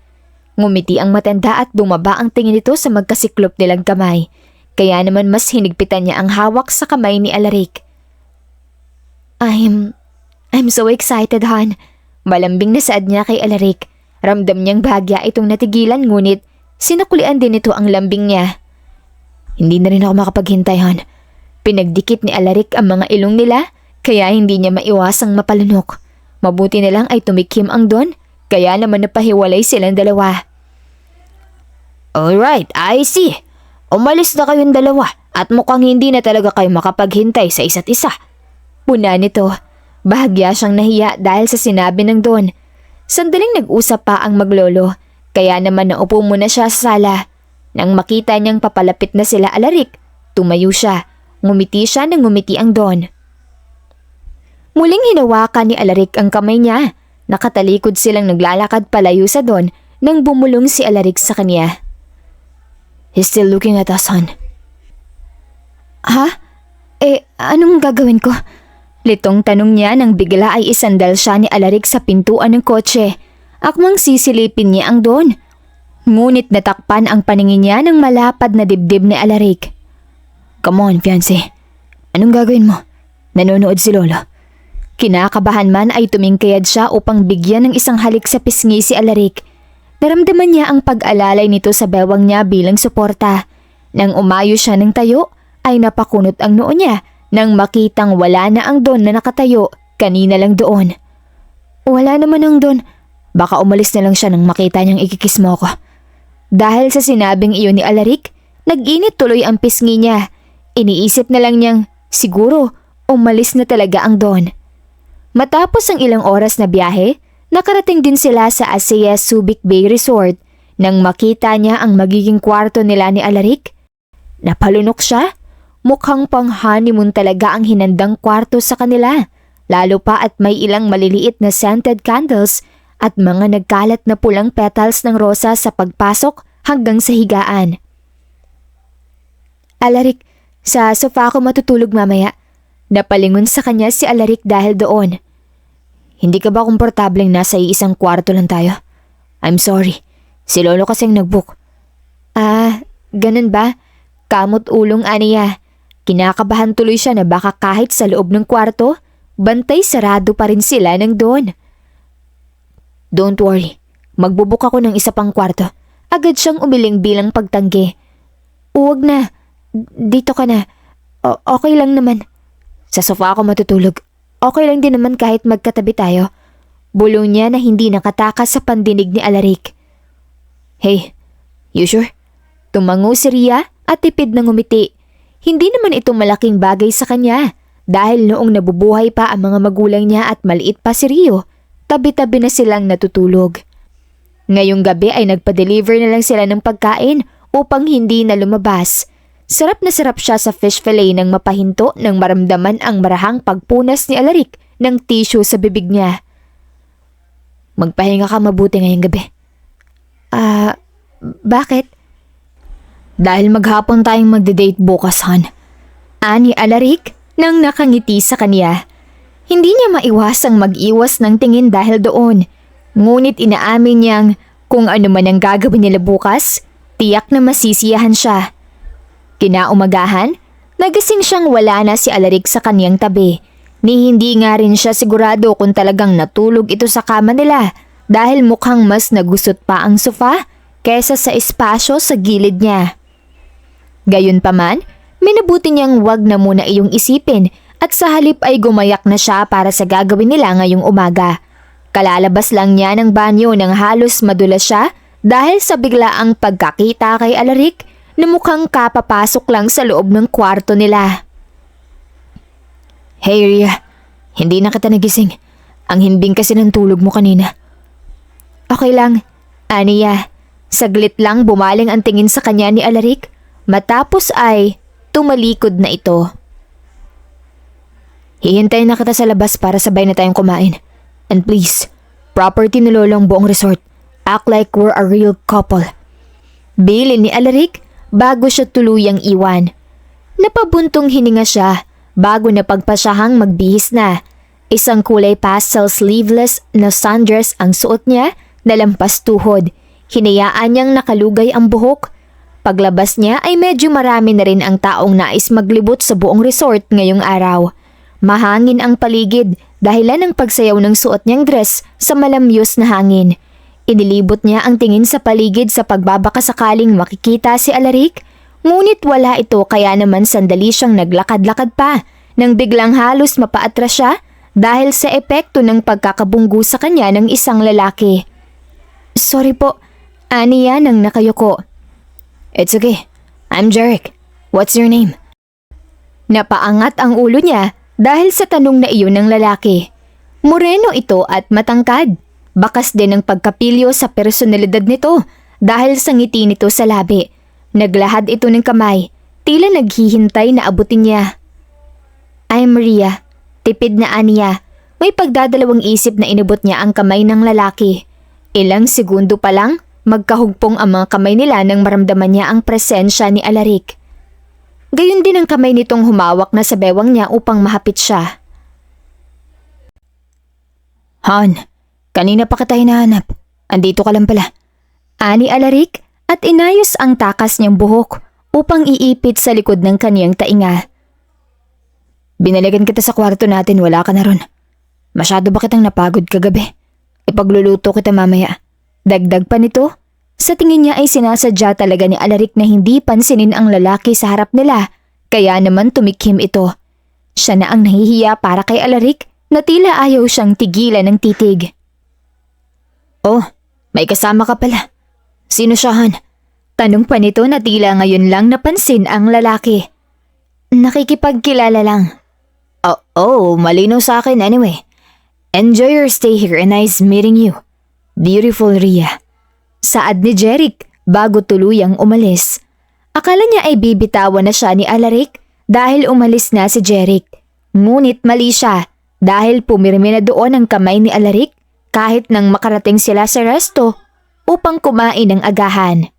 Ngumiti ang matanda at bumaba ang tingin nito sa magkasiklop nilang kamay. Kaya naman mas hinigpitan niya ang hawak sa kamay ni Alaric. I'm so excited, hon. Malambing na saad niya kay Alaric. Ramdam niyang bahagya itong natigilan ngunit sinakulian din ito ang lambing niya. Hindi na rin ako makapaghintay, hon. Pinagdikit ni Alaric ang mga ilong nila kaya hindi niya maiwasang mapalunok. Mabuti na lang ay tumikim ang Don kaya naman napahiwalay silang dalawa. Alright, I see. Umalis na kayong dalawa at mukhang hindi na talaga kayo makapaghintay sa isa't isa. Puna nito. Bahagya siyang nahiya dahil sa sinabi ng Don. Sandaling nag-usap pa ang maglolo, kaya naman naupo muna siya sa sala. Nang makita niyang papalapit na sila Alaric, tumayo siya. Ngumiti siya nang ngumiti ang Don. Muling hinawakan ni Alaric ang kamay niya. Nakatalikod silang naglalakad palayo sa Don nang bumulong si Alaric sa kanya. He's still looking at us, hon. Ha? Anong gagawin ko? Litong tanong niya nang bigla ay isandal siya ni Alaric sa pintuan ng kotse. Akmang sisilipin niya ang Don. Ngunit natakpan ang paningin niya ng malapad na dibdib ni Alaric. Come on, fiancé. Anong gagawin mo? Nanonood si Lolo. Kinakabahan man ay tumingkayad siya upang bigyan ng isang halik sa pisngi si Alaric. Naramdaman niya ang pag-alalay nito sa bewang niya bilang suporta. Nang umayo siya ng tayo, ay napakunot ang noo niya nang makitang wala na ang Don na nakatayo kanina lang doon. Wala naman ang Don. Baka umalis na lang siya nang makita niyang ikikis mo ako. Dahil sa sinabing iyon ni Alaric, nag-init tuloy ang pisngi niya. Iniisip na lang niyang siguro umalis na talaga ang Don. Matapos ang ilang oras na biyahe, nakarating din sila sa Asaya Subic Bay Resort. Nang makita niya ang magiging kwarto nila ni Alaric, napalunok siya. Mukhang pang honeymoon talaga ang hinandang kwarto sa kanila. Lalo pa at may ilang maliliit na scented candles at mga nagkalat na pulang petals ng rosa sa pagpasok hanggang sa higaan. Alaric, sa sofa ako matutulog mamaya. Napalingon sa kanya si Alaric dahil doon. Hindi ka ba komportableng nasa iisang kwarto lang tayo? I'm sorry. Si Lolo kasing nag-book. Ganun ba? Kamot ulong aniya. Kinakabahan tuloy siya na baka kahit sa loob ng kwarto, bantay sarado pa rin sila ng Don. Don't worry. Magbubuk ako ng isa pang kwarto. Agad siyang umiling bilang pagtanggi. Huwag na. Dito ka na. Okay lang naman. Sa sofa ako matutulog. Okay lang din naman kahit magkatabi tayo. Bulong niya na hindi nakatakas sa pandinig ni Alaric. Hey, you sure? Tumango si Ria at tipid na ngumiti. Hindi naman ito malaking bagay sa kanya dahil noong nabubuhay pa ang mga magulang niya at maliit pa si Rio, tabi-tabi na silang natutulog. Ngayong gabi ay nagpa-deliver na lang sila ng pagkain upang hindi na lumabas. Sarap na sarap siya sa fish fillet nang mapahinto nang maramdaman ang marahang pagpunas ni Alaric ng tissue sa bibig niya. Magpahinga ka mabuti ngayong gabi. Bakit? Dahil maghapon tayong magde-date bukas, Han. Ani Alaric nang nakangiti sa kanya. Hindi niya maiwasang mag-iwas ng tingin dahil doon. Ngunit inaamin niyang kung ano man ang gagawin nila bukas, tiyak na masisiyahan siya. Kinaumagahan, nagising siyang wala na si Alaric sa kaniyang tabi. Ni hindi nga rin siya sigurado kung talagang natulog ito sa kama nila dahil mukhang mas nagusot pa ang sofa kesa sa espasyo sa gilid niya. Gayunpaman, minabuti niyang wag na muna iyong isipin at sa halip ay gumayak na siya para sa gagawin nila ngayong umaga. Kalalabas lang niya ng banyo nang halos madulas siya dahil sa biglaang pagkakita kay Alaric na mukhang kapapasok lang sa loob ng kwarto nila. Hey Ria, hindi na kita nagising. Ang himbing kasi ng tulog mo kanina. Okay lang, Aniya. Saglit lang bumaling ang tingin sa kanya ni Alaric matapos ay tumalikod na ito. Hihintayin na kita sa labas para sabay na tayong kumain. And please, property ni Lolo ang buong resort. Act like we're a real couple. Bilin ni Alaric bago siya tuluyang iwan. Napabuntong hininga siya bago na pagpasyahang magbihis na. Isang kulay pastel sleeveless na sundress ang suot niya na lampas tuhod. Hinayaan niyang nakalugay ang buhok. Paglabas niya ay medyo marami na rin ang taong nais maglibot sa buong resort ngayong araw. Mahangin ang paligid dahilan ng pagsayaw ng suot niyang dress sa malamyos na hangin. Inilibot niya ang tingin sa paligid sa pagbabaka sakaling makikita si Alaric, ngunit wala ito kaya naman sandali siyang naglakad-lakad pa nang biglang halos mapaatras siya dahil sa epekto ng pagkakabunggo sa kanya ng isang lalaki. Sorry po, Aniya nang nakayuko. It's okay, I'm Jarek. What's your name? Napaangat ang ulo niya dahil sa tanong na iyon ng lalaki. Moreno ito at matangkad. Bakas din ang pagkapilyo sa personalidad nito dahil sa ngiti nito sa labi. Naglahad ito ng kamay, tila naghihintay na abutin niya. I'm Maria, tipid na Aniya. May pagdadalawang isip na inabot niya ang kamay ng lalaki. Ilang segundo pa lang, magkahugpong ang mga kamay nila nang maramdaman niya ang presensya ni Alaric. Gayon din ang kamay nitong humawak na sa bewang niya upang mahapit siya. Han, kanina pa kita hinahanap. Andito ka lang pala. Ani Alaric at inayos ang takas niyang buhok upang iipit sa likod ng kaniyang tainga. Binalikan kita sa kwarto natin, wala ka na ron. Masyado ba kitang napagod kagabi? Ipagluluto kita mamaya. Dagdag pa nito, sa tingin niya ay sinasadya talaga ni Alaric na hindi pansinin ang lalaki sa harap nila, kaya naman tumikhim ito. Siya na ang nahihiya para kay Alaric na tila ayaw siyang tigilan ng titig. Oh, may kasama ka pala. Sino siya, Han? Tanong pa nito na tila ngayon lang napansin ang lalaki. Nakikipagkilala lang. Malinaw sa akin anyway. Enjoy your stay here and nice meeting you. Beautiful Rhea. Saad ni Jeric bago tuluyang umalis. Akala niya ay bibitawan na siya ni Alaric dahil umalis na si Jeric. Ngunit mali siya dahil pumirmi na doon ang kamay ni Alaric kahit nang makarating sila sa resto upang kumain ng agahan.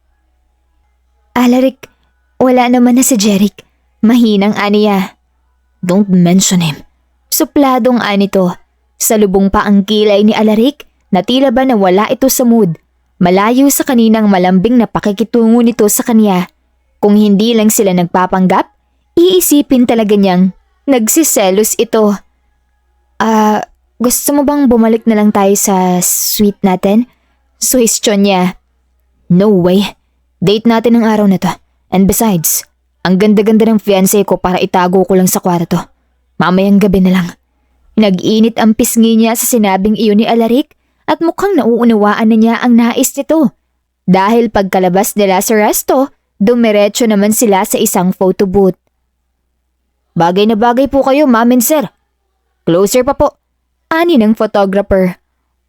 Alaric, wala naman na si Jeric. Mahinang aniya. Don't mention him. Supladong anito. Salubong pa ang kilay ni Alaric na tila ba nawala ito sa mood. Malayo sa kaninang malambing na pakikitungo nito sa kanya. Kung hindi lang sila nagpapanggap, iisipin talaga niyang nagsiselos ito. Gusto mo bang bumalik na lang tayo sa suite natin? Suhestyon niya. No way. Date natin ang araw na to. And besides, ang ganda-ganda ng fiancé ko para itago ko lang sa kwarto. Mamayang gabi na lang. Nag-init ang pisngi niya sa sinabing iyon ni Alaric at mukhang nauunawaan na niya ang nais nito. Dahil pagkalabas nila sa resto, dumiretso naman sila sa isang photo booth. Bagay na bagay po kayo, ma'am and sir. Closer pa po. Ani ng photographer.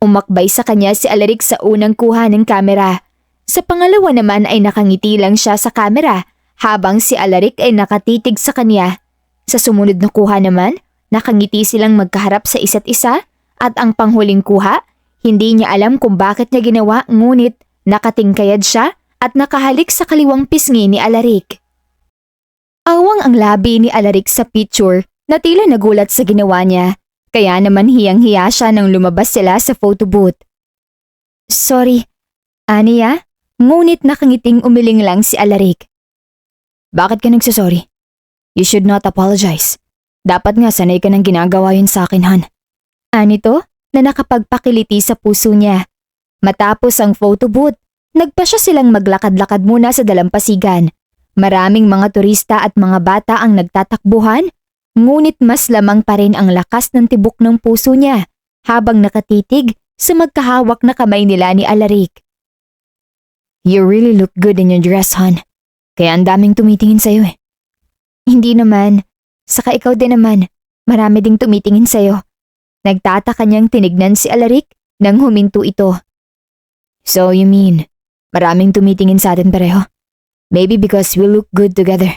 Umakbay sa kanya si Alaric sa unang kuha ng kamera. Sa pangalawa naman ay nakangiti lang siya sa kamera habang si Alaric ay nakatitig sa kanya. Sa sumunod na kuha naman, nakangiti silang magkaharap sa isa't isa at ang panghuling kuha, hindi niya alam kung bakit niya ginawa ngunit nakatingkayad siya at nakahalik sa kaliwang pisngi ni Alaric. Awang ang labi ni Alaric sa picture na tila nagulat sa ginawa niya, kaya naman hiyang-hiya siya nang lumabas sila sa photo booth. Sorry, Aniya, ngunit nakangiting umiling lang si Alaric. Bakit ka nagsasorry? You should not apologize. Dapat nga sanay ka ng ginagawa yun sa akin, Han. Anito na nakapagpakiliti sa puso niya. Matapos ang photo booth, nagpasya silang maglakad-lakad muna sa dalampasigan. Maraming mga turista at mga bata ang nagtatakbuhan, ngunit mas lamang pa rin ang lakas ng tibok ng puso niya habang nakatitig sa magkahawak na kamay nila ni Alaric. You really look good in your dress, Han. Kaya ang daming tumitingin sa'yo eh. Hindi naman. Saka ikaw din naman. Marami ding tumitingin sa'yo. Nagtataka niyang tinignan si Alaric nang huminto ito. So you mean, maraming tumitingin sa atin pareho? Maybe because we look good together.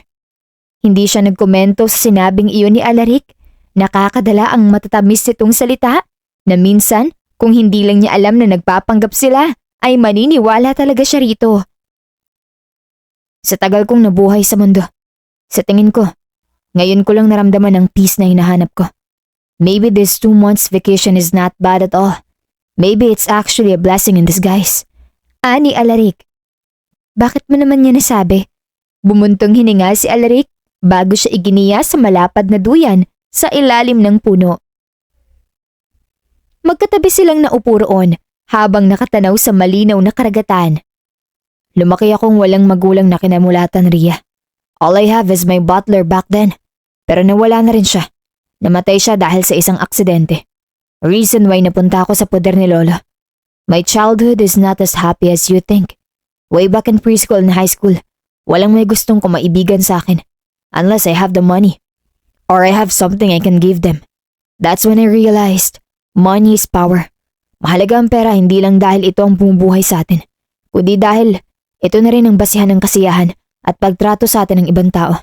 Hindi siya nagkomento sa sinabing iyon ni Alaric. Nakakadala ang matatamis nitong salita na minsan kung hindi lang niya alam na nagpapanggap sila ay maniniwala talaga siya rito. Sa tagal kong nabuhay sa mundo, sa tingin ko, ngayon ko lang naramdaman ang peace na hinahanap ko. Maybe this 2 months vacation is not bad at all. Maybe it's actually a blessing in disguise. Ani Alaric. Bakit mo naman niya nasabi? Bumuntong hininga si Alaric bago siya iginiya sa malapad na duyan sa ilalim ng puno. Magkatabi silang naupo roon habang nakatanaw sa malinaw na karagatan. Lumaki akong walang magulang na kinamulatan, Rhea. All I have is my butler back then. Pero nawala na rin siya. Namatay siya dahil sa isang aksidente. Reason why napunta ako sa poder ni Lolo. My childhood is not as happy as you think. Way back in preschool and high school, walang may gustong kumaibigan sa akin. Unless I have the money. Or I have something I can give them. That's when I realized, money is power. Mahalaga ang pera hindi lang dahil ito ang bumubuhay sa atin, kundi dahil ito na rin ang basihan ng kasiyahan at pagtrato sa atin ng ibang tao.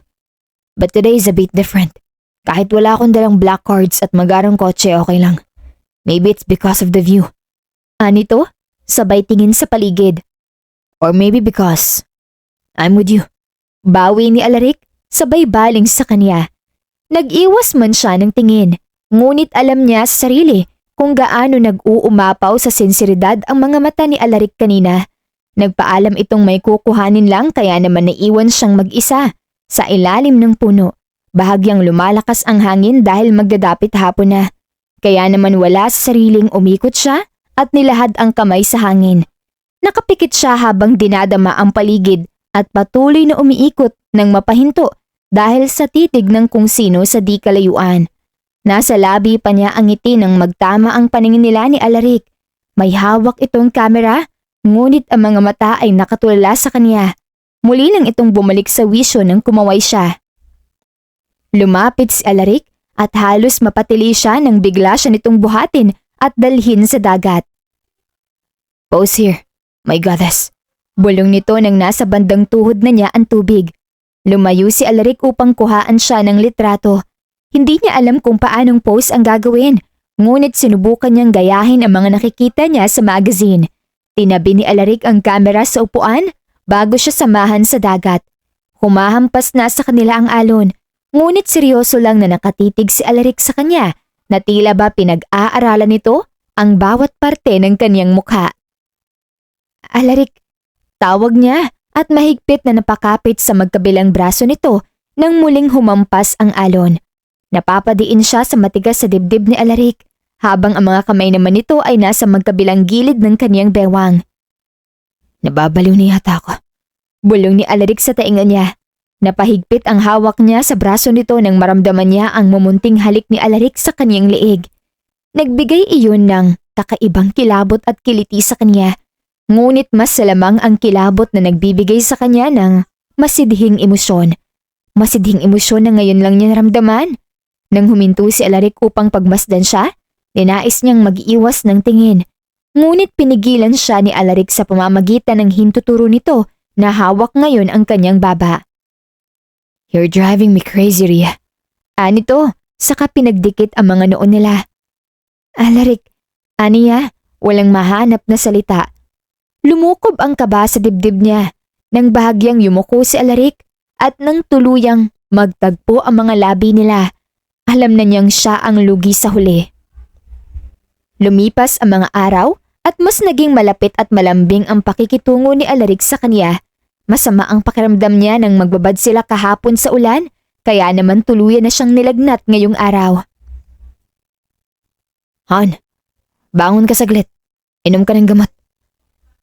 But today is a bit different. Kahit wala akong dalang black cards at magarang kotse, okay lang. Maybe it's because of the view. Anito, sabay tingin sa paligid. Or maybe because I'm with you. Bawi ni Alaric, sabay baling sa kanya. Nag-iwas man siya ng tingin, ngunit alam niya sa sarili kung gaano nag-uumapaw sa sinseridad ang mga mata ni Alaric kanina. Nagpaalam itong may kukuhanin lang kaya naman naiwan siyang mag-isa sa ilalim ng puno. Bahagyang lumalakas ang hangin dahil magdadapit hapon na. Kaya naman wala sa sariling umikot siya at nilahad ang kamay sa hangin. Nakapikit siya habang dinadama ang paligid at patuloy na umiikot ng mapahinto dahil sa titig ng kung sino sa di kalayuan. Nasa labi pa niya ang ngiti nang magtama ang paningin nila ni Alaric. May hawak itong kamera, ngunit ang mga mata ay nakatulala sa kanya. Muli lang itong bumalik sa wisyo nang kumaway siya. Lumapit si Alaric at halos mapatili siya nang bigla siya nitong buhatin at dalhin sa dagat. Pause here, my goddess. Bulong nito nang nasa bandang tuhod na niya ang tubig. Lumayo si Alaric upang kuhaan siya ng litrato. Hindi niya alam kung paanong pose ang gagawin, ngunit sinubukan niyang gayahin ang mga nakikita niya sa magazine. Tinabi ni Alaric ang kamera sa upuan bago siya samahan sa dagat. Humahampas na sa kanila ang alon, ngunit seryoso lang na nakatitig si Alaric sa kanya na tila ba pinag-aaralan nito ang bawat parte ng kanyang mukha. Alaric, tawag niya at mahigpit na napakapit sa magkabilang braso nito nang muling humampas ang alon. Napapadiin siya sa matigas sa dibdib ni Alaric habang ang mga kamay naman nito ay nasa magkabilang gilid ng kanyang bewang. Nababaliw na yata ako. Bulong ni Alaric sa tainga niya. Napahigpit ang hawak niya sa braso nito nang maramdaman niya ang mumunting halik ni Alaric sa kanyang leeg. Nagbigay iyon ng kakaibang kilabot at kiliti sa kanya. Ngunit mas salamang ang kilabot na nagbibigay sa kanya ng masidhing emosyon. Masidhing emosyon na ngayon lang niya naramdaman. Nang huminto si Alaric upang pagmasdan siya, ninais niyang mag-iwas ng tingin. Ngunit pinigilan siya ni Alaric sa pamamagitan ng hintuturo nito na hawak ngayon ang kanyang baba. You're driving me crazy, Ria. Anito, saka pinagdikit ang mga noon nila. Alaric, aniya, walang mahanap na salita. Lumukob ang kaba sa dibdib niya, nang bahagyang yumuko si Alaric at nang tuluyang magtagpo ang mga labi nila. Alam na niyang siya ang lugi sa huli. Lumipas ang mga araw at mas naging malapit at malambing ang pakikitungo ni Alaric sa kanya. Masama ang pakiramdam niya nang magbabad sila kahapon sa ulan, kaya naman tuluyan na siyang nilagnat ngayong araw. Han, bangon ka saglit. Inom ka ng gamot.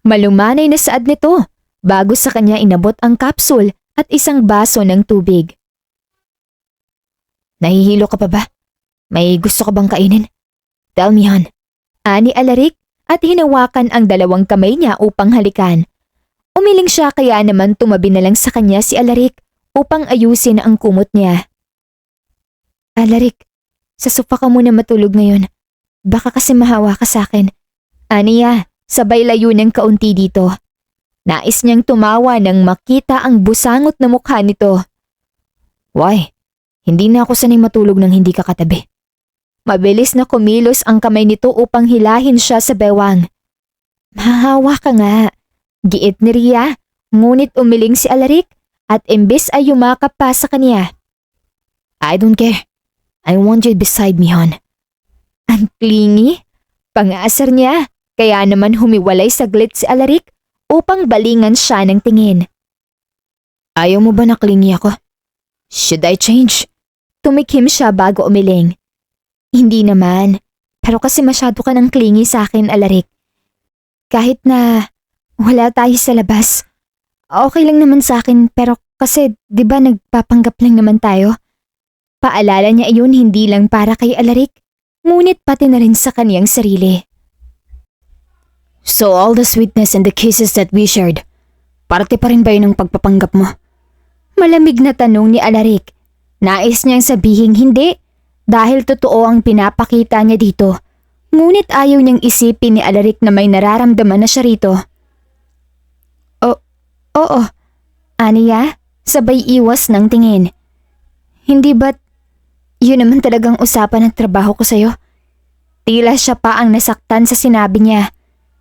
Malumanay na saad nito bago sa kanya inabot ang kapsul at isang baso ng tubig. Nahihilo ka pa ba? May gusto ka bang kainin? Tell me, Han. Ani Alaric at hinawakan ang dalawang kamay niya upang halikan. Umiling siya kaya naman tumabi na lang sa kanya si Alaric upang ayusin ang kumot niya. Alaric, sa sofa ka muna matulog ngayon. Baka kasi mahawa ka sa akin. Aniya, sabay layo ng kaunti dito. Nais niyang tumawa nang makita ang busangot na mukha nito. Why? Hindi na ako sanay matulog nang hindi ka katabi. Mabilis na kumilos ang kamay nito upang hilahin siya sa bewang. Mahahawa ka nga. Giit ni Ria, ngunit umiling si Alaric at imbes ay yumakap pa sa kanya. I don't care. I want you beside me, Han. Ang clingy. Pang-aasar niya, kaya naman humiwalay saglit si Alaric upang balingan siya ng tingin. Ayaw mo ba na clingy ako? Should I change? Tumikim siya bago umiling. Hindi naman, pero kasi masyado ka ng clingy sa akin, Alaric. Kahit na wala tayo sa labas, okay lang naman sa akin pero kasi di ba nagpapanggap lang naman tayo? Paalala niya iyon hindi lang para kay Alaric, ngunit pati na rin sa kaniyang sarili. So all the sweetness and the kisses that we shared, parte pa rin ba yun ng pagpapanggap mo? Malamig na tanong ni Alaric. Nais niyang sabihing hindi dahil totoo ang pinapakita niya dito. Ngunit ayaw niyang isipin ni Alaric na may nararamdaman na siya rito. Oo, Aniya, sabay iwas ng tingin. Hindi ba't yun naman talagang usapan ng trabaho ko sa'yo? Tila siya pa ang nasaktan sa sinabi niya.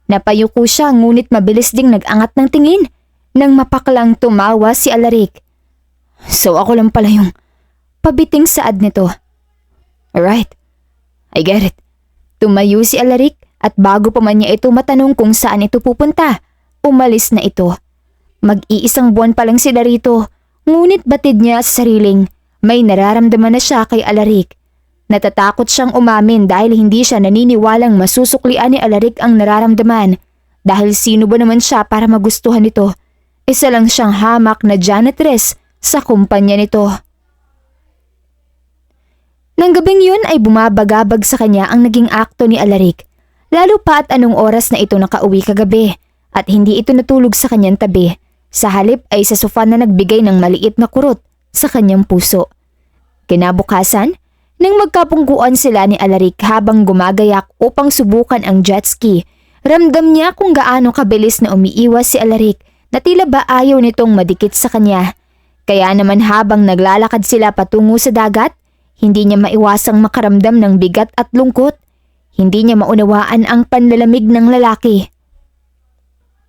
Napayuko siya ngunit mabilis ding nag-angat ng tingin nang mapaklang tumawa si Alaric. So ako lang pala yung pabiting saad nito. Alright, I get it. Tumayo si Alaric at bago pa man niya ito matanong kung saan ito pupunta, umalis na ito. Mag-iisang buwan pa lang sila rito, ngunit batid niya sa sariling may nararamdaman na siya kay Alaric. Natatakot siyang umamin dahil hindi siya naniniwalang masusuklian ni Alaric ang nararamdaman. Dahil sino ba naman siya para magustuhan nito? Isa lang siyang hamak na janitress sa kumpanya nito. Nang gabing yun ay bumabagabag sa kanya ang naging akto ni Alaric. Lalo pa at anong oras na ito nakauwi kagabi at hindi ito natulog sa kanyang tabi. Sa halip ay sa sofa na nagbigay ng maliit na kurot sa kanyang puso. Kinabukasan, nang magkapungguan sila ni Alaric habang gumagayak upang subukan ang jet ski, ramdam niya kung gaano kabilis na umiiwas si Alaric na tila ba ayaw nitong madikit sa kanya. Kaya naman habang naglalakad sila patungo sa dagat, hindi niya maiwasang makaramdam ng bigat at lungkot. Hindi niya maunawaan ang panlalamig ng lalaki.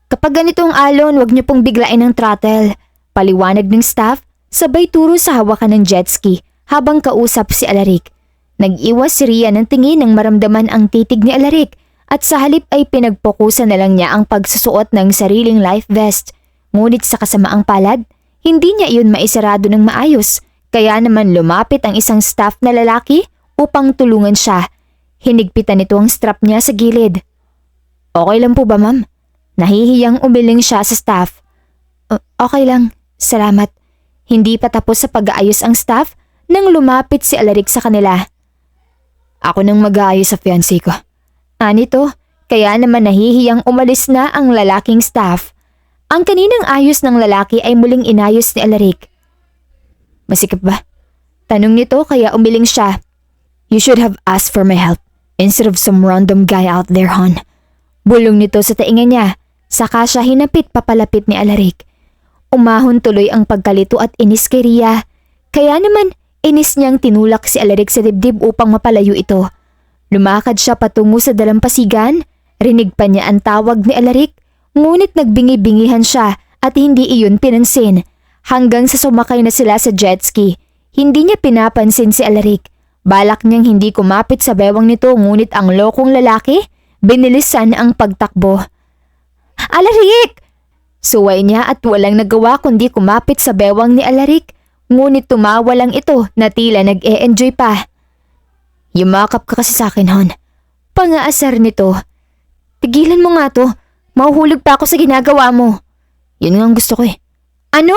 Kapag ganito ang alon, huwag niyo pong biglain ang throttle. Paliwanag ng staff, sabay turo sa hawakan ng jet ski habang kausap si Alaric. Nag-iwas si Rhea ng tingin nang maramdaman ang titig ni Alaric at sa halip ay pinagpokusan na lang niya ang pagsusuot ng sariling life vest. Ngunit sa kasamaang palad, hindi niya iyon maisarado ng maayos. Kaya naman lumapit ang isang staff na lalaki upang tulungan siya. Hinigpitan nito ang strap niya sa gilid. Okay lang po ba, ma'am? Nahihiyang umiling siya sa staff. Okay lang, salamat. Hindi pa tapos sa pag-aayos ang staff nang lumapit si Alaric sa kanila. Ako nang mag-aayos sa fiancé ko. Anito, kaya naman nahihiyang umalis na ang lalaking staff. Ang kaninang ayos ng lalaki ay muling inayos ni Alaric. Masikip ba? Tanong nito kaya umiling siya. You should have asked for my help instead of some random guy out there, hon. Bulong nito sa tainga niya, saka siya hinapit papalapit ni Alaric. Umahon tuloy ang pagkalito at inis kay Rhea. Kaya naman, inis niyang tinulak si Alaric sa dibdib upang mapalayo ito. Lumakad siya patungo sa dalampasigan. Rinig pa niya ang tawag ni Alaric, ngunit nagbingi-bingihan siya at hindi iyon pinansin. Hanggang sa sumakay na sila sa jet ski, hindi niya pinapansin si Alaric. Balak niyang hindi kumapit sa bewang nito ngunit ang lokong lalaki, binilisan ang pagtakbo. Alaric! Suway niya at walang nagawa kundi kumapit sa bewang ni Alaric, ngunit tumawa lang ito na tila nag-e-enjoy pa. Yumakap ka kasi sa akin, hon. Pangaasar nito. Tigilan mo nga to, mahuhulog pa ako sa ginagawa mo. Yun nga ang gusto ko eh. Ano?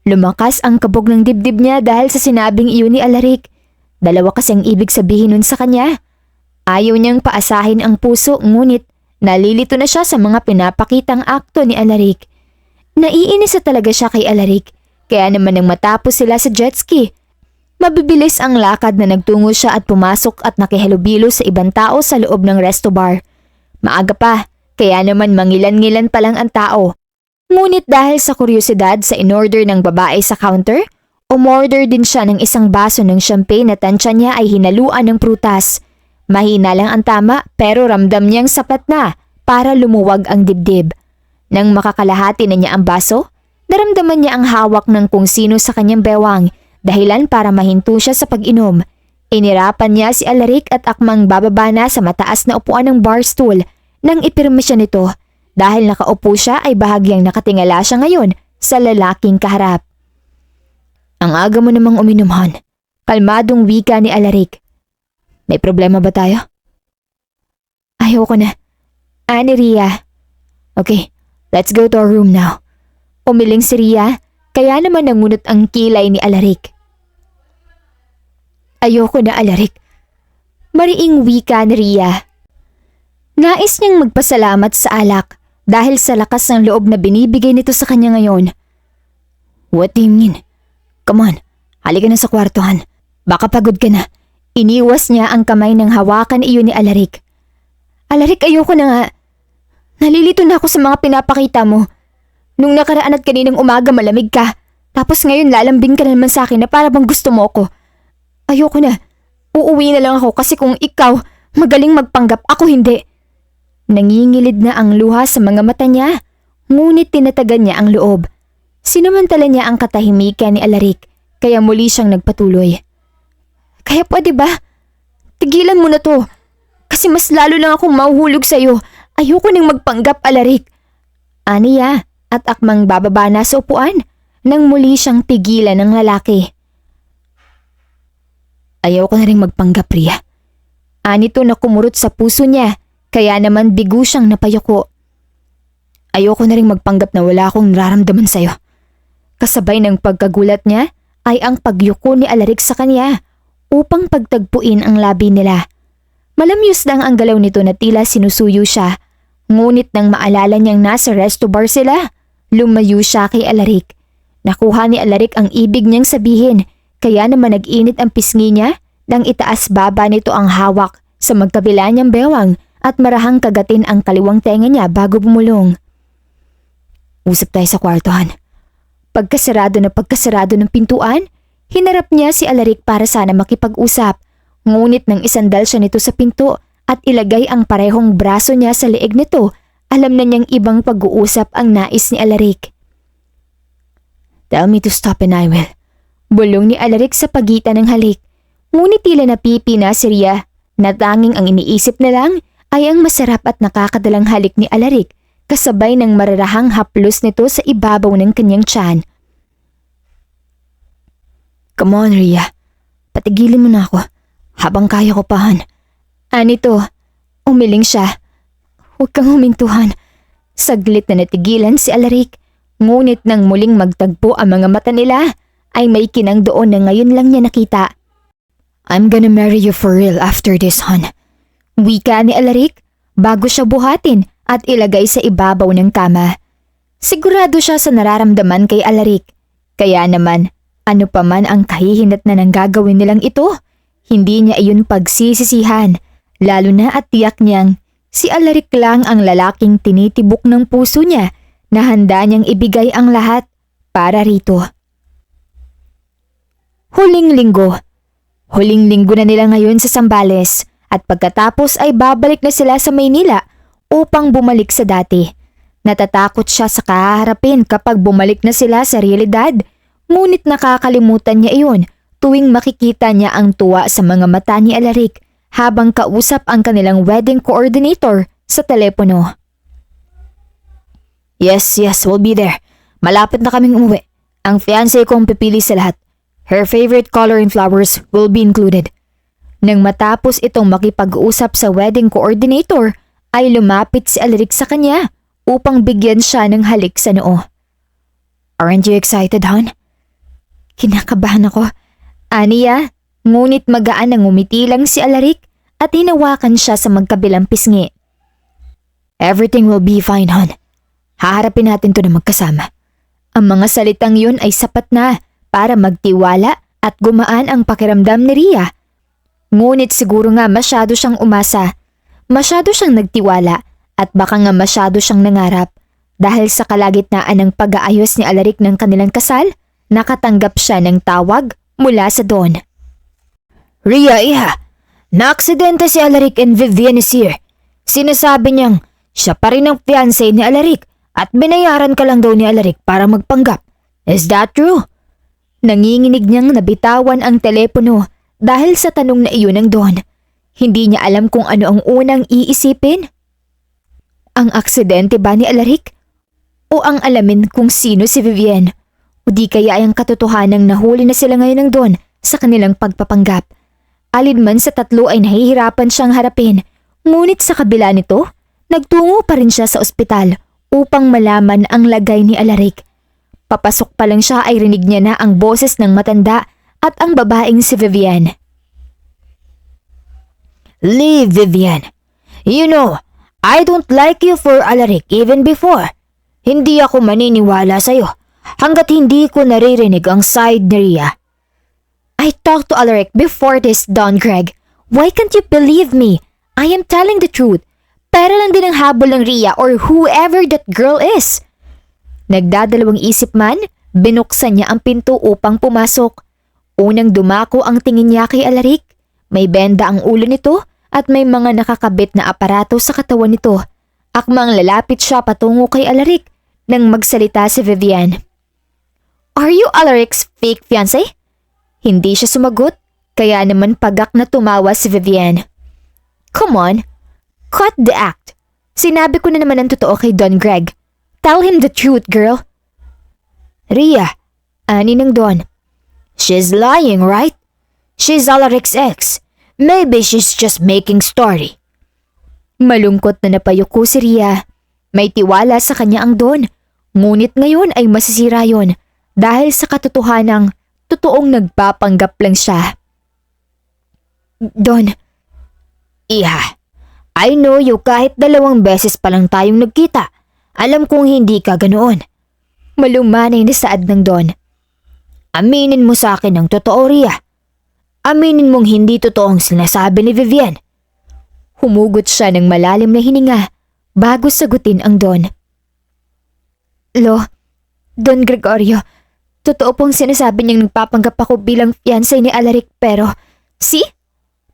Lumakas ang kabog ng dibdib niya dahil sa sinabing iyon ni Alaric. Dalawa kasi ang ibig sabihin nun sa kanya. Ayaw niyang paasahin ang puso ngunit nalilito na siya sa mga pinapakitang akto ni Alaric. Naiinis na talaga siya kay Alaric, kaya naman nang matapos sila sa jet ski, mabibilis ang lakad na nagtungo siya at pumasok at nakihalubilo sa ibang tao sa loob ng resto bar. Maaga pa, kaya naman mangilan-ngilan pa lang ang tao. Ngunit dahil sa kuryosidad sa in-order ng babae sa counter, umorder din siya ng isang baso ng champagne na tansya niya ay hinaluan ng prutas. Mahina lang ang tama pero ramdam niyang sapat na para lumuwag ang dibdib. Nang makakalahati na niya ang baso, naramdaman niya ang hawak ng kung sino sa kanyang bewang, dahilan para mahinto siya sa pag-inom. Inirapan niya si Alaric at akmang bababa na sa mataas na upuan ng bar stool nang ipirma siya nito. Dahil nakaupo siya ay bahagyang nakatingala siya ngayon sa lalaking kaharap. Ang aga mo namang uminom, hon. Kalmadong wika ni Alaric. May problema ba tayo? Ayoko na. Ani Rhea. Okay, let's go to our room now. Umiling si Rhea, kaya naman nangunot ang kilay ni Alaric. Ayoko na, Alaric. Mariing wika ni Rhea. Nais niyang magpasalamat sa alak dahil sa lakas ng loob na binibigay nito sa kanya ngayon. What do you mean? Come on, halika na sa kwartohan. Baka pagod ka na. Iniwas niya ang kamay ng hawakan iyon ni Alaric. Alaric, ayoko na nga. Nalilito na ako sa mga pinapakita mo. Nung nakaraan at kaninang umaga malamig ka. Tapos ngayon lalambing ka na naman sa akin na para bang gusto mo ako. Ayoko na. Uuwi na lang ako kasi kung ikaw magaling magpanggap, ako hindi. Nangingilid na ang luha sa mga mata niya, ngunit tinatagan niya ang loob. Sinamantala niya ang katahimikan ni Alaric, kaya muli siyang nagpatuloy. Kaya pwede ba? Tigilan mo na to. Kasi mas lalo lang akong mahuhulog sa'yo. Ayoko nang magpanggap, Alaric. Aniya at akmang bababa na sa upuan nang muli siyang tigilan ng lalaki. Ayoko na rin magpanggap, Rhea. Anito na kumurot sa puso niya, kaya naman bigo siyang napayoko. Ayoko na rin magpanggap na wala akong nararamdaman sa'yo. Kasabay ng pagkagulat niya ay ang pagyuko ni Alaric sa kanya upang pagtagpuin ang labi nila. Malamyos lang ang galaw nito na tila sinusuyo siya, ngunit nang maalala niyang nasa resto bar sila, Lumayo siya kay Alaric. Nakuha ni Alaric ang ibig niyang sabihin, kaya naman nag-init ang pisngi niya nang itaas baba nito ang hawak sa magkabila niyang bewang at marahang kagatin ang kaliwang tenga niya bago bumulong. Usap tayo sa kwartohan. Pagkasarado ng pintuan, hinarap niya si Alaric para sana makipag-usap. Ngunit nang isandal siya nito sa pinto at ilagay ang parehong braso niya sa leeg nito, alam na niyang ibang pag-uusap ang nais ni Alaric. Tell me to stop and I will. Bulong ni Alaric sa pagitan ng halik. Ngunit tila napipi na si Rhea na tanging ang iniisip na lang ay ang masarap at nakakadalang halik ni Alaric kasabay ng mararahang haplos nito sa ibabaw ng kanyang tiyan. Come on, Rhea. Patigilin mo na ako habang kaya ko pahan. Anito, umiling siya. Huwag kang humintuhan. Saglit na natigilan si Alaric. Ngunit nang muling magtagpo ang mga mata nila, ay may kinang doon na ngayon lang niya nakita. I'm gonna marry you for real after this, hon. Wika ni Alaric bago siya buhatin at ilagay sa ibabaw ng kama. Sigurado siya sa nararamdaman kay Alaric. Kaya naman, ano pa man ang kahihinat na nang gagawin nilang ito, hindi niya iyon pagsisisihan, lalo na at tiyak niyang si Alaric lang ang lalaking tinitibok ng puso niya na handa niyang ibigay ang lahat para rito. Huling linggo na nila ngayon sa Zambales at pagkatapos ay babalik na sila sa Maynila upang bumalik sa dati. Natatakot siya sa kaharapin kapag bumalik na sila sa realidad, ngunit nakakalimutan niya iyon tuwing makikita niya ang tuwa sa mga mata ni Alaric habang kausap ang kanilang wedding coordinator sa telepono. Yes, we'll be there. Malapit na kaming umuwi. Ang fiancé ko ang pipili sa lahat. Her favorite color in flowers will be included. Nang matapos itong makipag-usap sa wedding coordinator, ay lumapit si Alaric sa kanya upang bigyan siya ng halik sa noo. Aren't you excited, hon? Kinakabahan ako. Aniya, ngunit magaan na ngumiti lang si Alaric at hinawakan siya sa magkabilang pisngi. Everything will be fine, hon. Haharapin natin to na magkasama. Ang mga salitang yun ay sapat na para magtiwala at gumaan ang pakiramdam ni Rhea. Ngunit siguro nga masyado siyang umasa, masyado siyang nagtiwala at baka nga masyado siyang nangarap. Dahil sa kalagitnaan ng pag-aayos ni Alaric ng kanilang kasal, nakatanggap siya ng tawag mula sa Don. Rhea, iha, naaksidente si Alaric and Vivian is here. Sinasabi niyang siya pa rin ang fiancé ni Alaric at binayaran ka lang daw ni Alaric para magpanggap. Is that true? Nanginginig niyang nabitawan ang telepono dahil sa tanong na iyon ng Don. Hindi niya alam kung ano ang unang iisipin. Ang aksidente ba ni Alaric? O ang alamin kung sino si Vivian? O di kaya ay ang katotohanang nahuli na sila ngayon ng Don sa kanilang pagpapanggap? Alinman sa tatlo ay nahihirapan siyang harapin, ngunit sa kabila nito, nagtungo pa rin siya sa ospital upang malaman ang lagay ni Alaric. Papasok pa lang siya ay rinig niya na ang boses ng matanda at ang babaeng si Vivian. Leave, Vivian. You know, I don't like you for Alaric even before. Hindi ako maniniwala sa'yo hanggat hindi ko naririnig ang side ni Rhea. I talked to Alaric before this, Don Greg. Why can't you believe me? I am telling the truth. Pera lang din ang habol ng Rhea or whoever that girl is. Nagdadalawang isip man, binuksan niya ang pinto upang pumasok. Unang dumako ang tingin niya kay Alaric. May benda ang ulo nito at may mga nakakabit na aparato sa katawan nito. Akmang lalapit siya patungo kay Alaric nang magsalita si Vivian. Are you Alaric's fake fiancé? Hindi siya sumagot, kaya naman pagak na tumawa si Vivian. Come on, cut the act. Sinabi ko na naman ang totoo kay Don Greg. Tell him the truth, girl. Rhea, ani ng Don. She's lying, right? She's Alaric's ex. Maybe she's just making story. Malungkot na napayuko si Rhea. May tiwala sa kanya ang Don. Ngunit ngayon ay masisira yon dahil sa katotohanang totoong nagpapanggap lang siya. Don. Iha, I know you kahit 2 beses pa lang tayong nagkita. Alam kong hindi ka ganoon. Malumanay na saad ng Don. Aminin mo sa akin ang totoo, Rhea. Aminin mong hindi totoo ang sinasabi ni Vivian. Humugot siya ng malalim na hininga bago sagutin ang Don. Don Gregorio, totoo pong sinasabi niyang nagpapanggap ako bilang fiancé ni Alaric pero, see?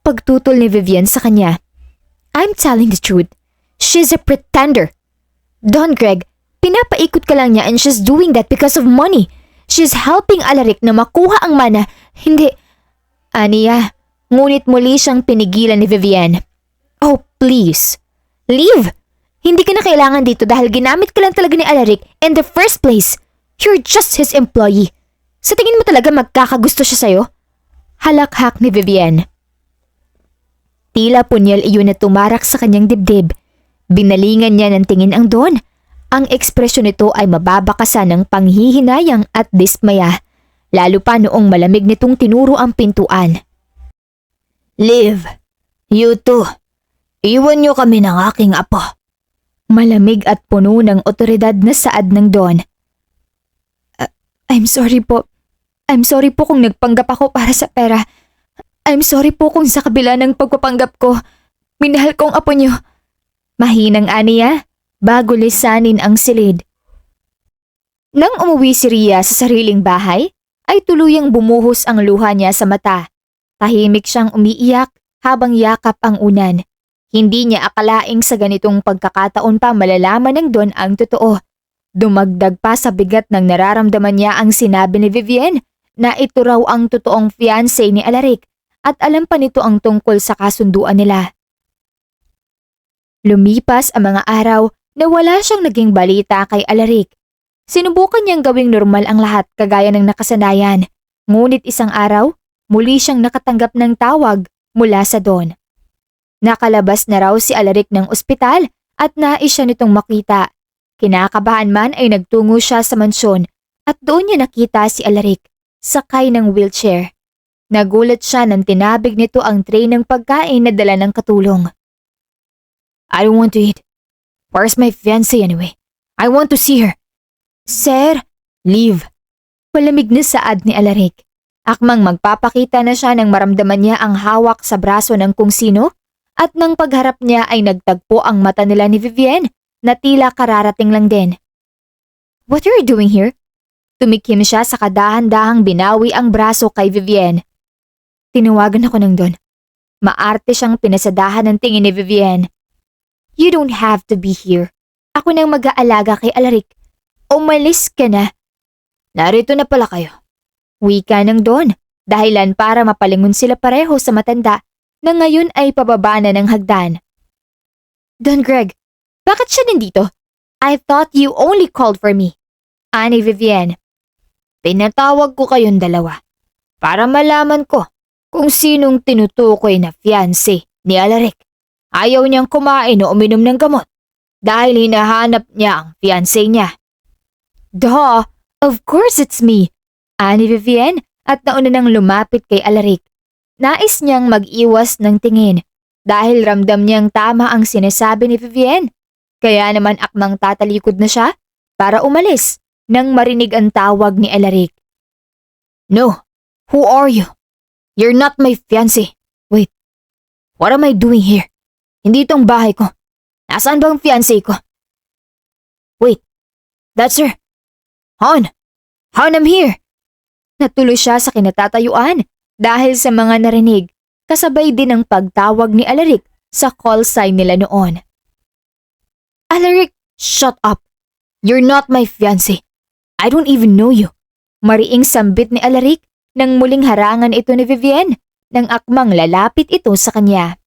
Pagtutol ni Vivian sa kanya. I'm telling the truth. She's a pretender. Don Greg, pinapaikot ka lang niya and she's doing that because of money. She's helping Alaric na makuha ang mana. Hindi. Aniya, ngunit muli siyang pinigilan ni Vivian. Oh, please. Leave. Hindi ka na kailangan dito dahil ginamit ka lang talaga ni Alaric in the first place. You're just his employee. Sa tingin mo talaga magkakagusto siya sa'yo? Halakhak ni Vivian. Tila punyal iyon na tumarak sa kanyang dibdib. Binalingan niya ng tingin ang Don. Ang ekspresyon nito ay mababakasan ng panghihinayang at dismaya, lalo pa noong malamig nitong tinuro ang pintuan. Liv, you too. Iwan niyo kami ng aking apo. Malamig at puno ng otoridad na saad ng Don. I'm sorry po. I'm sorry po kung nagpanggap ako para sa pera. I'm sorry po kung sa kabila ng pagpapanggap ko, minahal ko ang apo niyo. Mahinang aniya, bago lisanin ang silid. Nang umuwi si Rhea sa sariling bahay, ay tuluyang bumuhos ang luha niya sa mata. Tahimik siyang umiiyak habang yakap ang unan. Hindi niya akalaing sa ganitong pagkakataon pa malalaman ng Don ang totoo. Dumagdag pa sa bigat ng nararamdaman niya ang sinabi ni Vivian na ito raw ang totoong fiancé ni Alaric at alam pa nito ang tungkol sa kasunduan nila. Lumipas ang mga araw na wala siyang naging balita kay Alaric. Sinubukan niyang gawing normal ang lahat kagaya ng nakasanayan. Ngunit isang araw, muli siyang nakatanggap ng tawag mula sa Don. Nakalabas na raw si Alaric ng ospital at nais siya nitong makita. Kinakabahan man ay nagtungo siya sa mansyon at doon niya nakita si Alaric, sakay ng wheelchair. Nagulat siya nang tinabig nito ang tray ng pagkain na dala ng katulong. I don't want to eat. Where's my fiancé anyway? I want to see her. Sir, leave. Palamig na saad ni Alaric. Akmang magpapakita na siya nang maramdaman niya ang hawak sa braso ng kung sino at nang pagharap niya ay nagtagpo ang mata nila ni Vivian na tila kararating lang din. What are you doing here? Tumikim siya sa kadahan-dahang binawi ang braso kay Vivian. Tinawagan ako ng Don. Maarte siyang pinasadahan ng tingin ni Vivian. You don't have to be here. Ako nang mag-aalaga kay Alaric. Umalis ka na. Narito na pala kayo. Wika ng Don, dahilan para mapalingon sila pareho sa matanda na ngayon ay pababa na ng hagdan. Don Greg, bakit siya nandito? I thought you only called for me. Ani Vivian. Pinatawag ko kayong dalawa para malaman ko kung sinong tinutukoy na fiancé ni Alaric. Ayaw niyang kumain o uminom ng gamot dahil hinahanap niya ang fiancé niya. Duh, of course it's me. Ani Vivian at nauna nang lumapit kay Alaric. Nais niyang mag-iwas ng tingin dahil ramdam niyang tama ang sinasabi ni Vivian. Kaya naman akmang tatalikod na siya para umalis nang marinig ang tawag ni Alaric. No, who are you? You're not my fiancé. Wait, what am I doing here? Hindi itong bahay ko. Nasaan bang fiancé ko? Wait, that's her. Han, I'm here. Natuloy siya sa kinatatayuan dahil sa mga narinig, kasabay din ang pagtawag ni Alaric sa call sign nila noon. Alaric, shut up. You're not my fiancé. I don't even know you. Mariing sambit ni Alaric nang muling harangan ito ni Vivian nang akmang lalapit ito sa kanya.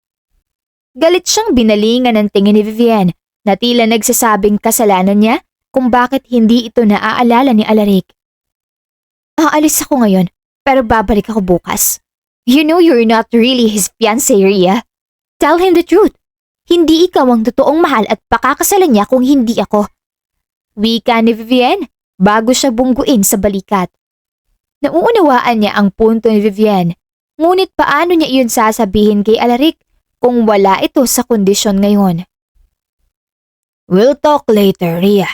Galit siyang binalingan ng tingin ni Vivian na tila nagsasabing kasalanan niya kung bakit hindi ito naaalala ni Alaric. Aalis ako ngayon pero babalik ako bukas. You know you're not really his fiancé, Rhea. Tell him the truth. Hindi ikaw ang totoong mahal at pakakasalan niya kung hindi ako. Wika ni Vivian bago siya bungguin sa balikat. Nauunawaan niya ang punto ni Vivian, ngunit paano niya iyon sasabihin kay Alaric kung wala ito sa kondisyon ngayon? We'll talk later, Rhea.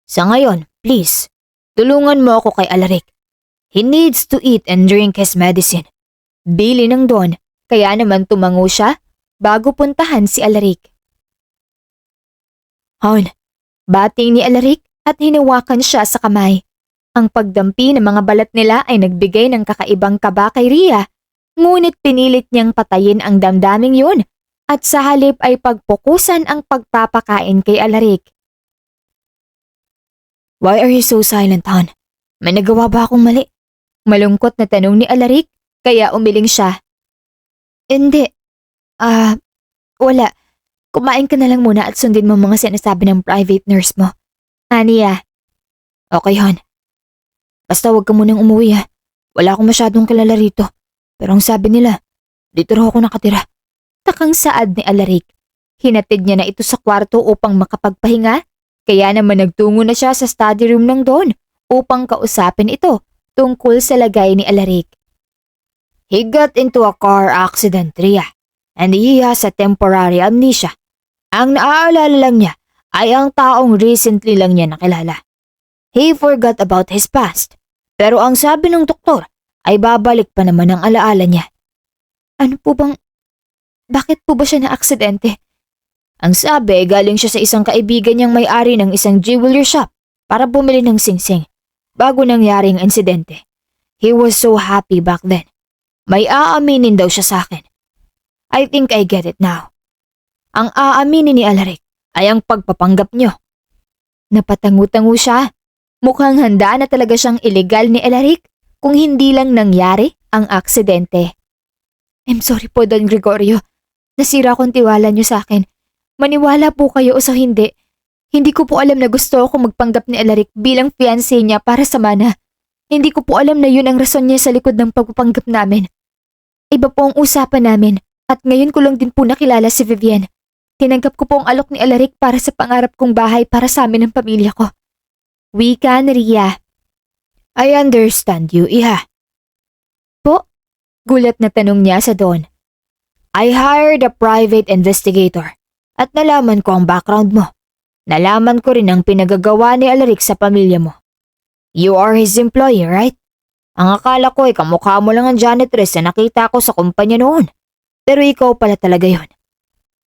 Sa ngayon, please, tulungan mo ako kay Alaric. He needs to eat and drink his medicine. Bili ng Don, kaya naman tumango siya bago puntahan si Alaric. Hon, bating ni Alaric at hinawakan siya sa kamay. Ang pagdampi ng mga balat nila ay nagbigay ng kakaibang kaba kay Rhea, ngunit pinilit niyang patayin ang damdaming yun at sa halip ay pagpukusan ang pagpapakain kay Alaric. Why are you so silent, hon? May nagawa ba akong mali? Malungkot na tanong ni Alaric, kaya umiling siya. Hindi. Wala. Kumain ka na lang muna at sundin mo mga sinasabi ng private nurse mo. Aniya. Okay, hon. Basta huwag ka munang umuwi, ha. Wala akong masyadong kilala rito. Pero ang sabi nila, dito raw ako nakatira. Takang saad ni Alaric. Hinatid niya na ito sa kwarto upang makapagpahinga, kaya naman nagtungo na siya sa study room ng Don upang kausapin ito tungkol sa lagay ni Alaric. He got into a car accident, Rhea, and he has a temporary amnesia. Ang naaalala lang niya ay ang taong recently lang niya nakilala. He forgot about his past, pero ang sabi ng doktor ay babalik pa naman ang alaala niya. Bakit po ba siya na-aksidente? Ang sabi, galing siya sa isang kaibigan niyang may-ari ng isang jewelry shop para bumili ng singsing bago nangyari ang insidente. He was so happy back then. May aaminin daw siya sa akin. I think I get it now. Ang aaminin ni Alaric ay ang pagpapanggap niyo. Napatangu-tangu siya. Mukhang handa na talaga siyang illegal ni Alaric kung hindi lang nangyari ang aksidente. I'm sorry po, Don Gregorio. Nasira kong tiwala niyo sa akin. Maniwala po kayo o sa hindi. Hindi ko po alam na gusto ako magpanggap ni Alaric bilang fiancé niya para sa mana. Hindi ko po alam na yun ang rason niya sa likod ng pagpapanggap namin. Iba po ang usapan namin at ngayon ko lang din po nakilala si Vivienne. Tinanggap ko po ang alok ni Alaric para sa pangarap kong bahay para sa amin ng pamilya ko. Wika ni Rhea. I understand you, Iha. Po? Gulat na tanong niya sa Don. I hired a private investigator at nalaman ko ang background mo. Nalaman ko rin ang pinagagawa ni Alaric sa pamilya mo. You are his employee, right? Ang akala ko ay kamukha mo lang ang janitress na nakita ko sa kumpanya noon. Pero ikaw pala talaga yon.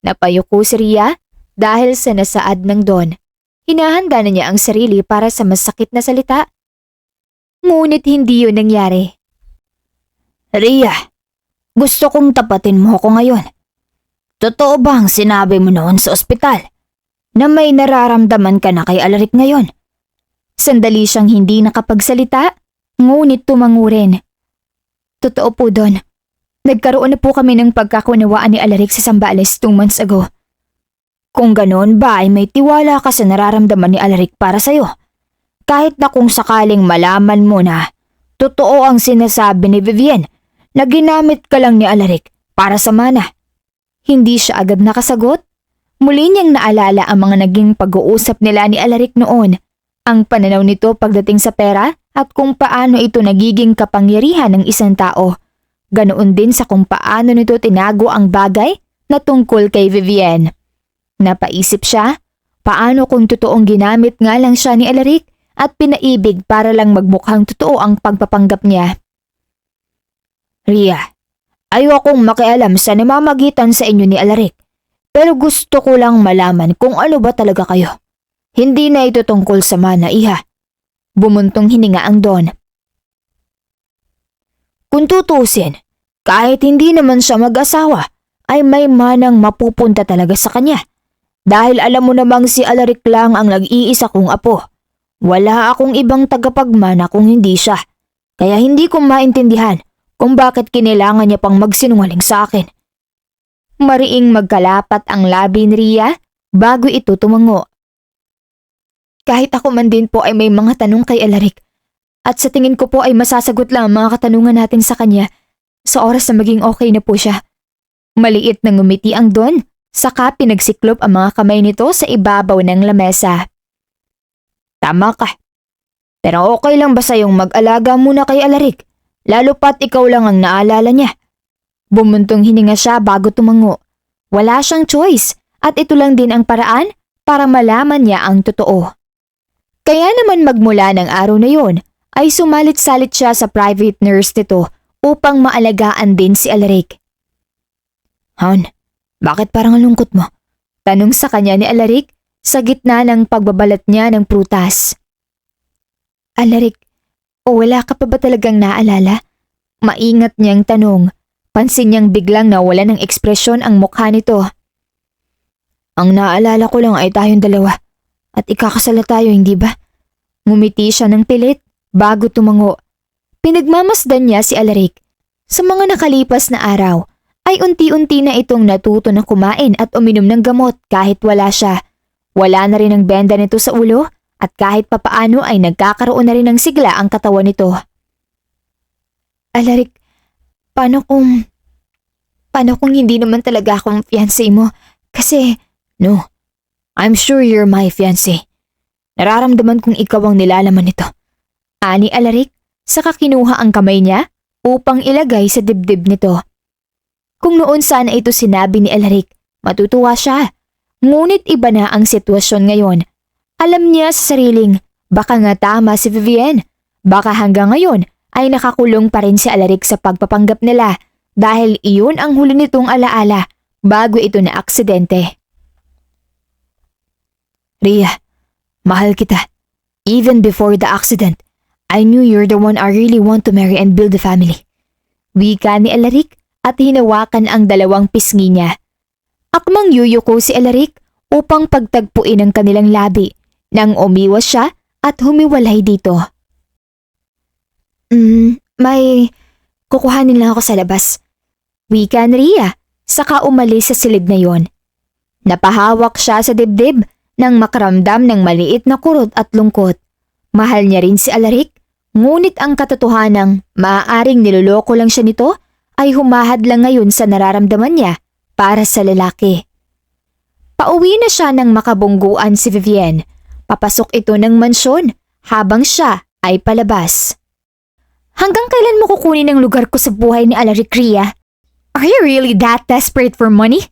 Napayuko si Rhea dahil sa nasaad ng Don. Hinahanda na niya ang sarili para sa masakit na salita. Ngunit hindi yun nangyari. Rhea, gusto kong tapatin mo ako ngayon. Totoo bang sinabi mo noon sa ospital na may nararamdaman ka na kay Alaric ngayon? Sandali siyang hindi nakapagsalita, ngunit tumango rin. Totoo po, Don. Nagkaroon na po kami ng pagkakunawaan ni Alaric sa Zambales 2 months ago. Kung ganoon ba ay may tiwala ka sa nararamdaman ni Alaric para sa'yo? Kahit na kung sakaling malaman mo na totoo ang sinasabi ni Vivienne na ginamit ka lang ni Alaric para sa mana. Hindi siya agad nakasagot. Muli niyang naalala ang mga naging pag-uusap nila ni Alaric noon. Ang pananaw nito pagdating sa pera at kung paano ito nagiging kapangyarihan ng isang tao. Ganoon din sa kung paano nito tinago ang bagay na tungkol kay Vivienne. Napaisip siya, paano kung totoong ginamit nga lang siya ni Alaric at pinaibig para lang magmukhang totoo ang pagpapanggap niya. Rhea, ayokong makialam sa namamagitan sa inyo ni Alaric, pero gusto ko lang malaman kung ano ba talaga kayo. Hindi na ito tungkol sa mana, Iha. Bumuntong hininga ang Don. Kung tutusin, kahit hindi naman siya mag-asawa, ay may manang mapupunta talaga sa kanya. Dahil alam mo namang si Alaric lang ang nag-iisa kong apo. Wala akong ibang tagapagmana kung hindi siya. Kaya hindi ko maintindihan kung bakit kinailangan niya pang magsinungaling sa akin. Mariing magkalapat ang labi ni Rhea bago ito tumango. Kahit ako man din po ay may mga tanong kay Alaric. At sa tingin ko po ay masasagot lang ang mga katanungan natin sa kanya sa oras na maging okay na po siya. Maliit na ngumiti ang Don, saka pinagsiklop ang mga kamay nito sa ibabaw ng lamesa. Tama ka. Pero okay lang ba sa'yong mag-alaga muna kay Alaric? Lalo pat ikaw lang ang naalala niya. Bumuntong hininga siya bago tumango. Wala siyang choice at ito lang din ang paraan para malaman niya ang totoo. Kaya naman magmula ng araw na yon ay sumalit-salit siya sa private nurse nito upang maalagaan din si Alaric. Han, bakit parang ang lungkot mo? Tanong sa kanya ni Alaric sa gitna ng pagbabalat niya ng prutas. Alaric, wala ka pa ba talagang naalala? Maingat niyang tanong. Pansin niyang biglang nawala ng ekspresyon ang mukha nito. Ang naalala ko lang ay tayong dalawa. At ikakasal na tayo, hindi ba? Ngumiti siya ng pilit bago tumango. Pinagmamasdan niya si Alaric. Sa mga nakalipas na araw, ay unti-unti na itong natuto na kumain at uminom ng gamot kahit wala siya. Wala na rin ang benda nito sa ulo at kahit papaano ay nagkakaroon na rin ng sigla ang katawan nito. Alaric, paano kung hindi naman talaga akong fiancé mo? Kasi, No, I'm sure you're my fiancé. Nararamdaman kong ikaw ang nilalaman nito. ani Alaric, saka kinuha ang kamay niya upang ilagay sa dibdib nito. Kung noon sana ito sinabi ni Alaric, matutuwa siya. Ngunit iba na ang sitwasyon ngayon. Alam niya sa sariling, baka nga tama si Vivienne. Baka hanggang ngayon ay nakakulong pa rin si Alaric sa pagpapanggap nila dahil iyon ang huli nitong alaala bago ito na aksidente. Ria, mahal kita. Even before the accident, I knew you're the one I really want to marry and build a family. Wika ni Alaric at hinawakan ang dalawang pisngi niya. Akmang yuyuko si Alaric upang pagtagpuin ang kanilang labi nang umiwas siya at humiwalay dito. May kukuhanin lang ako sa labas. Wika ni Ria, saka umalis sa silid na yon. Napahawak siya sa dibdib nang makaramdam ng maliit na kurot at lungkot. Mahal niya rin si Alaric, ngunit ang katotohanang maaaring niloloko lang siya nito ay humahad lang ngayon sa nararamdaman niya para sa lalaki. Pauwi na siya nang makabungguan si Vivienne. Papasok ito ng mansyon habang siya ay palabas. Hanggang kailan mo kukunin ang lugar ko sa buhay ni Alaric, Ria? Are you really that desperate for money?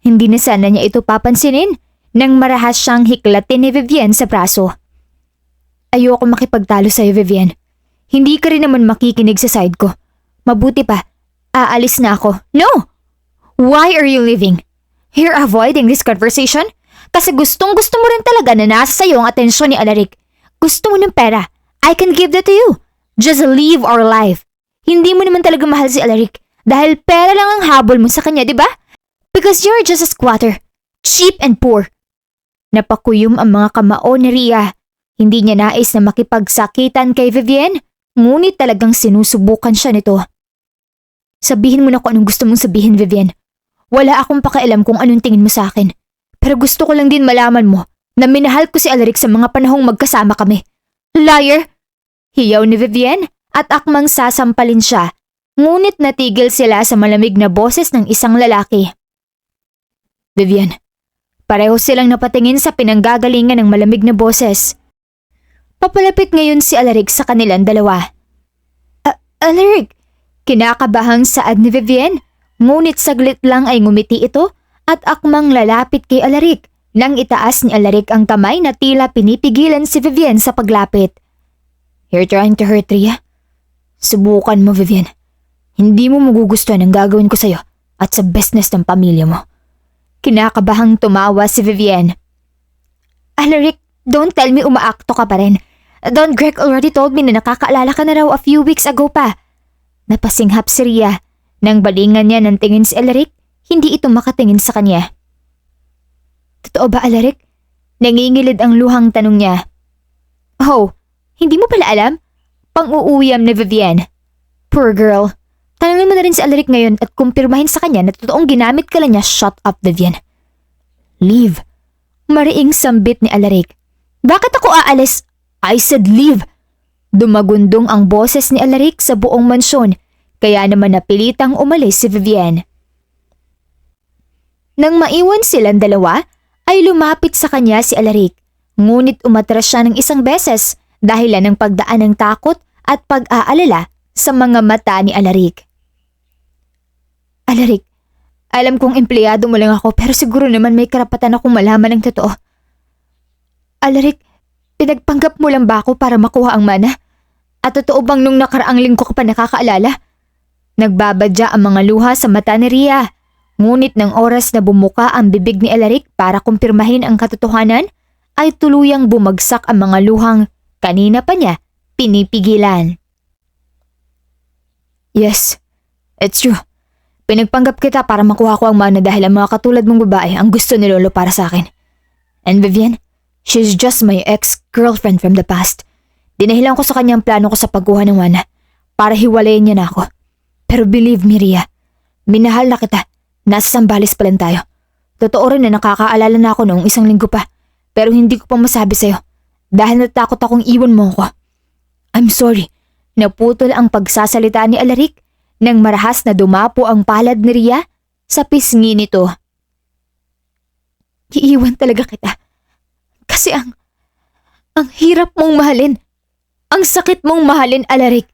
Hindi na sana niya ito papansinin nang marahas siyang hiklatin ni Vivienne sa braso. Ayoko makipagtalo sa'yo, Vivienne. Hindi ka rin naman makikinig sa side ko. Mabuti pa, aalis na ako. No! Why are you leaving? You're avoiding this conversation? Kasi gustong-gusto mo rin talaga na nasa sa'yo ang atensyon ni Alaric. Gusto mo ng pera. I can give that to you. Just live our life. Hindi mo naman talaga mahal si Alaric dahil pera lang ang habol mo sa kanya, di ba? Because you're just a squatter. Cheap and poor. Napakuyom ang mga kamao ni Ria. Hindi niya nais na makipagsakitan kay Vivienne, ngunit talagang sinusubukan siya nito. Sabihin mo na kung anong gusto mong sabihin, Vivienne. Wala akong pakialam kung anong tingin mo sa akin. Pero gusto ko lang din malaman mo na minahal ko si Alaric sa mga panahong magkasama kami. Liar! Hiyaw ni Vivienne at akmang sasampalin siya, ngunit natigil sila sa malamig na boses ng isang lalaki. Vivienne, Pareho silang napatingin sa pinanggagalingan ng malamig na boses. Papalapit ngayon si Alaric sa kanilang dalawa. Alaric, kinakabahang saad ni Vivienne, ngunit saglit lang ay ngumiti ito at akmang lalapit kay Alaric nang itaas ni Alaric ang kamay na tila pinipigilan si Vivienne sa paglapit. You're trying to hurt Ria? Subukan mo, Vivienne. Hindi mo magugustuhan ang gagawin ko sa'yo at sa business ng pamilya mo. Kinakabahang tumawa si Vivienne. Alaric, don't tell me umaakto ka pa rin. Don Greg already told me na nakakaalala ka na raw a few weeks ago pa. Napasinghap si Ria. Nang balingan niya ng tingin si Alaric, hindi ito makatingin sa kanya. Totoo ba, Alaric? Nangingilid ang luhang tanong niya. Oh, hindi mo pala alam? Pang-uuwiyam ni Vivienne. Poor girl. Tanungin mo na rin si Alaric ngayon at kumpirmahin sa kanya na totoong ginamit ka lang niya. Shut up, Vivienne. Leave. Mariing sambit ni Alaric. Bakit ako aalis? I said leave. Dumagundong ang boses ni Alaric sa buong mansyon, kaya naman napilitang umalis si Vivienne. Nang maiwan silang dalawa, ay lumapit sa kanya si Alaric, ngunit umatras siya ng isang beses dahilan ng pagdaan ng takot at pag-aalala sa mga mata ni Alaric. Alaric, alam kong empleyado mo lang ako pero siguro naman may karapatan akong malaman ng totoo. Alaric, Pinagpanggap mo lang ba ako para makuha ang mana? At totoo bang nung nakaraang linggo ka pa nakakaalala? Nagbabadya ang mga luha sa mata ni Ria. Ngunit ng oras na bumuka ang bibig ni Alaric para kumpirmahin ang katotohanan, ay tuluyang bumagsak ang mga luhang kanina pa niya pinipigilan. Yes, it's true. Pinagpanggap kita para makuha ko ang mana dahil ang mga katulad mong babae ang gusto ni Lolo para sa akin. And Vivian, she's just my ex-girlfriend from the past. Dinahilan ko sa kanya ang plano ko sa pagkuha ng mana para hiwalayin niya na ako. Pero believe me, Ria, minahal na kita. Nasa Sambales pa lang tayo. Totoo rin na nakakaalala na ako noong isang linggo pa, pero hindi ko pa masabi sa'yo dahil natakot akong iwan mo ako. I'm sorry. Naputol ang pagsasalita ni Alaric nang marahas na dumapo ang palad ni Ria sa pisngi nito. Iiwan talaga kita. Kasi ang hirap mong mahalin. Ang sakit mong mahalin, Alaric.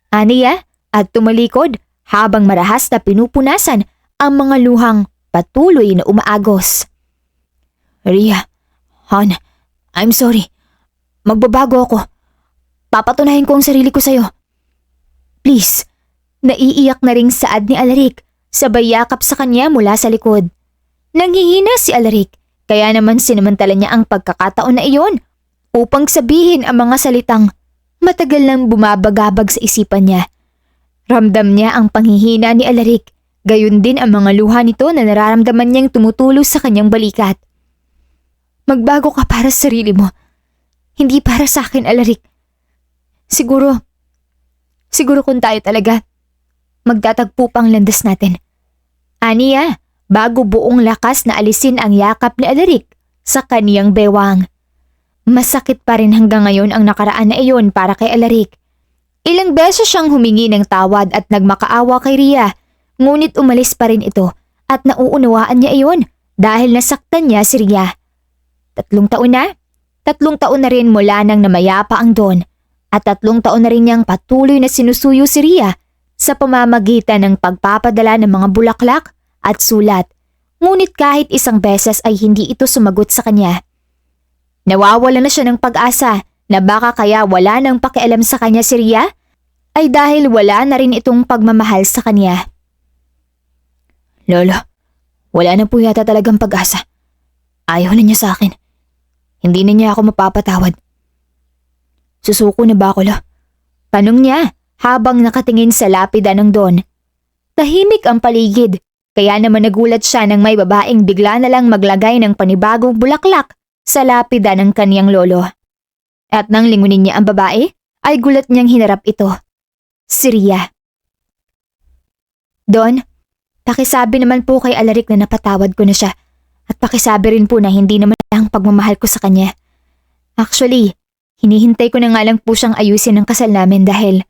Aniya at tumalikod habang marahas na pinupunasan ang mga luhang patuloy na umaagos. Ria, hon, I'm sorry. Magbabago ako. Papatunahin ko ang sarili ko sa'yo. Please, naiiyak na ring saad ni Alaric, sabay yakap sa kanya mula sa likod. Nanghihina si Alaric, kaya naman sinamantala niya ang pagkakataon na iyon upang sabihin ang mga salitang matagal nang bumabagabag sa isipan niya. Ramdam niya ang panghihina ni Alaric, gayon din ang mga luha nito na nararamdaman niyang tumutulo sa kanyang balikat. Magbago ka para sa sarili mo. Hindi para sa akin, Alaric. Siguro kung tayo talaga, magtatagpo pang landas natin. Aniya, bago buong lakas na alisin ang yakap ni Alaric sa kaniyang bewang. Masakit pa rin hanggang ngayon ang nakaraan na iyon para kay Alaric. Ilang beses siyang humingi ng tawad at nagmakaawa kay Ria, ngunit umalis pa rin ito at nauunawaan niya iyon dahil nasaktan niya si Ria. 3 taon na? 3 taon na rin mula nang namayapa ang Don at 3 taon na rin niyang patuloy na sinusuyo si Ria sa pamamagitan ng pagpapadala ng mga bulaklak at sulat. Ngunit kahit isang beses ay hindi ito sumagot sa kanya. Nawawala na siya ng pag-asa na baka kaya wala nang pakialam sa kanya si Ria ay dahil wala na rin itong pagmamahal sa kanya. Lolo, wala na po yata talagang pag-asa. Ayaw na niya sa akin. Hindi na niya ako mapapatawad. Susuko na ba ako, lo? Tanong niya habang nakatingin sa lapida ng Don. Tahimik ang paligid, kaya naman nagulat siya nang may babaeng bigla na lang maglagay ng panibagong bulaklak sa lapida ng kaniyang lolo. At nang lingunin niya ang babae, ay gulat niyang hinarap ito. Si Ria. Don, pakisabi naman po kay Alaric na napatawad ko na siya. At pakisabi rin po na hindi naman ang pagmamahal ko sa kanya. Actually, hinihintay ko na nga lang po siyang ayusin ang kasal namin dahil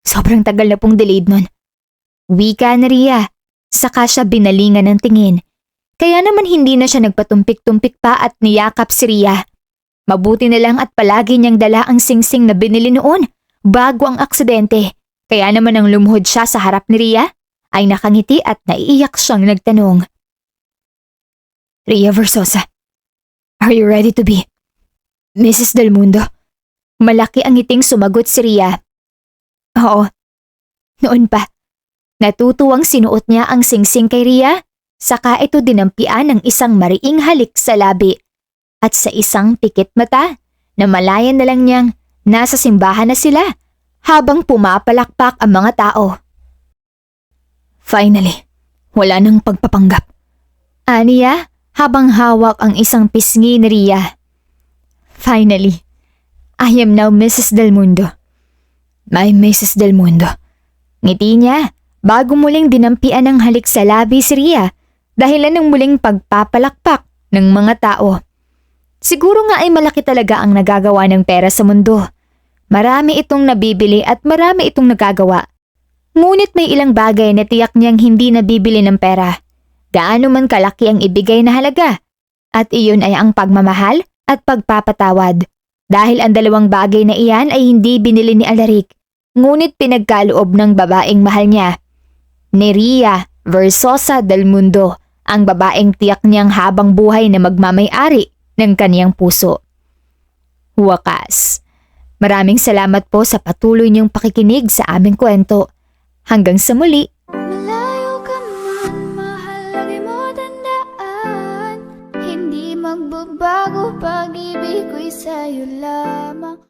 sobrang tagal na pong delayed nun. Wika na Ria, saka siya binalingan ng tingin. Kaya naman hindi na siya nagpatumpik-tumpik pa at niyakap si Ria. Mabuti na lang at palagi niyang dala ang singsing na binili noon bago ang aksidente. Kaya naman nang lumuhod siya sa harap ni Ria, ay nakangiti at naiiyak siyang nagtanong. Ria Versosa, are you ready to be Mrs. Del Mundo? Malaki ang ngiting sumagot si Ria. Oo, noon pa. Natutuwang sinuot niya ang singsing kay Ria, saka ito dinampian ng isang mariing halik sa labi. At sa isang pikit mata na malayan na lang niyang nasa simbahan na sila habang pumapalakpak ang mga tao. Finally, wala nang pagpapanggap. Aniya habang hawak ang isang pisngi ni Ria. Finally, I am now Mrs. Del Mundo. My Mrs. Del Mundo. Ngiti niya bago muling dinampian ng halik sa labi si Ria dahilan ng muling pagpapalakpak ng mga tao. Siguro nga ay malaki talaga ang nagagawa ng pera sa mundo. Marami itong nabibili at marami itong nagagawa. Ngunit may ilang bagay na tiyak niyang hindi nabibili ng pera. Gaano man kalaki ang ibigay na halaga. At iyon ay ang pagmamahal at pagpapatawad. Dahil ang dalawang bagay na iyan ay hindi binili ni Alaric. Ngunit pinagkaloob ng babaeng mahal niya. Ni Ria Versosa del Mundo, ang babaeng tiyak niyang habang buhay na magmamay-ari ng kaniyang puso. Wakas. Maraming salamat po sa patuloy niyong pakikinig sa aming kwento. Hanggang sa muli. Malayo ka man, mahal, lagi mo tandaan. Hindi magbabago, pag-ibig ko'y sa'yo lamang.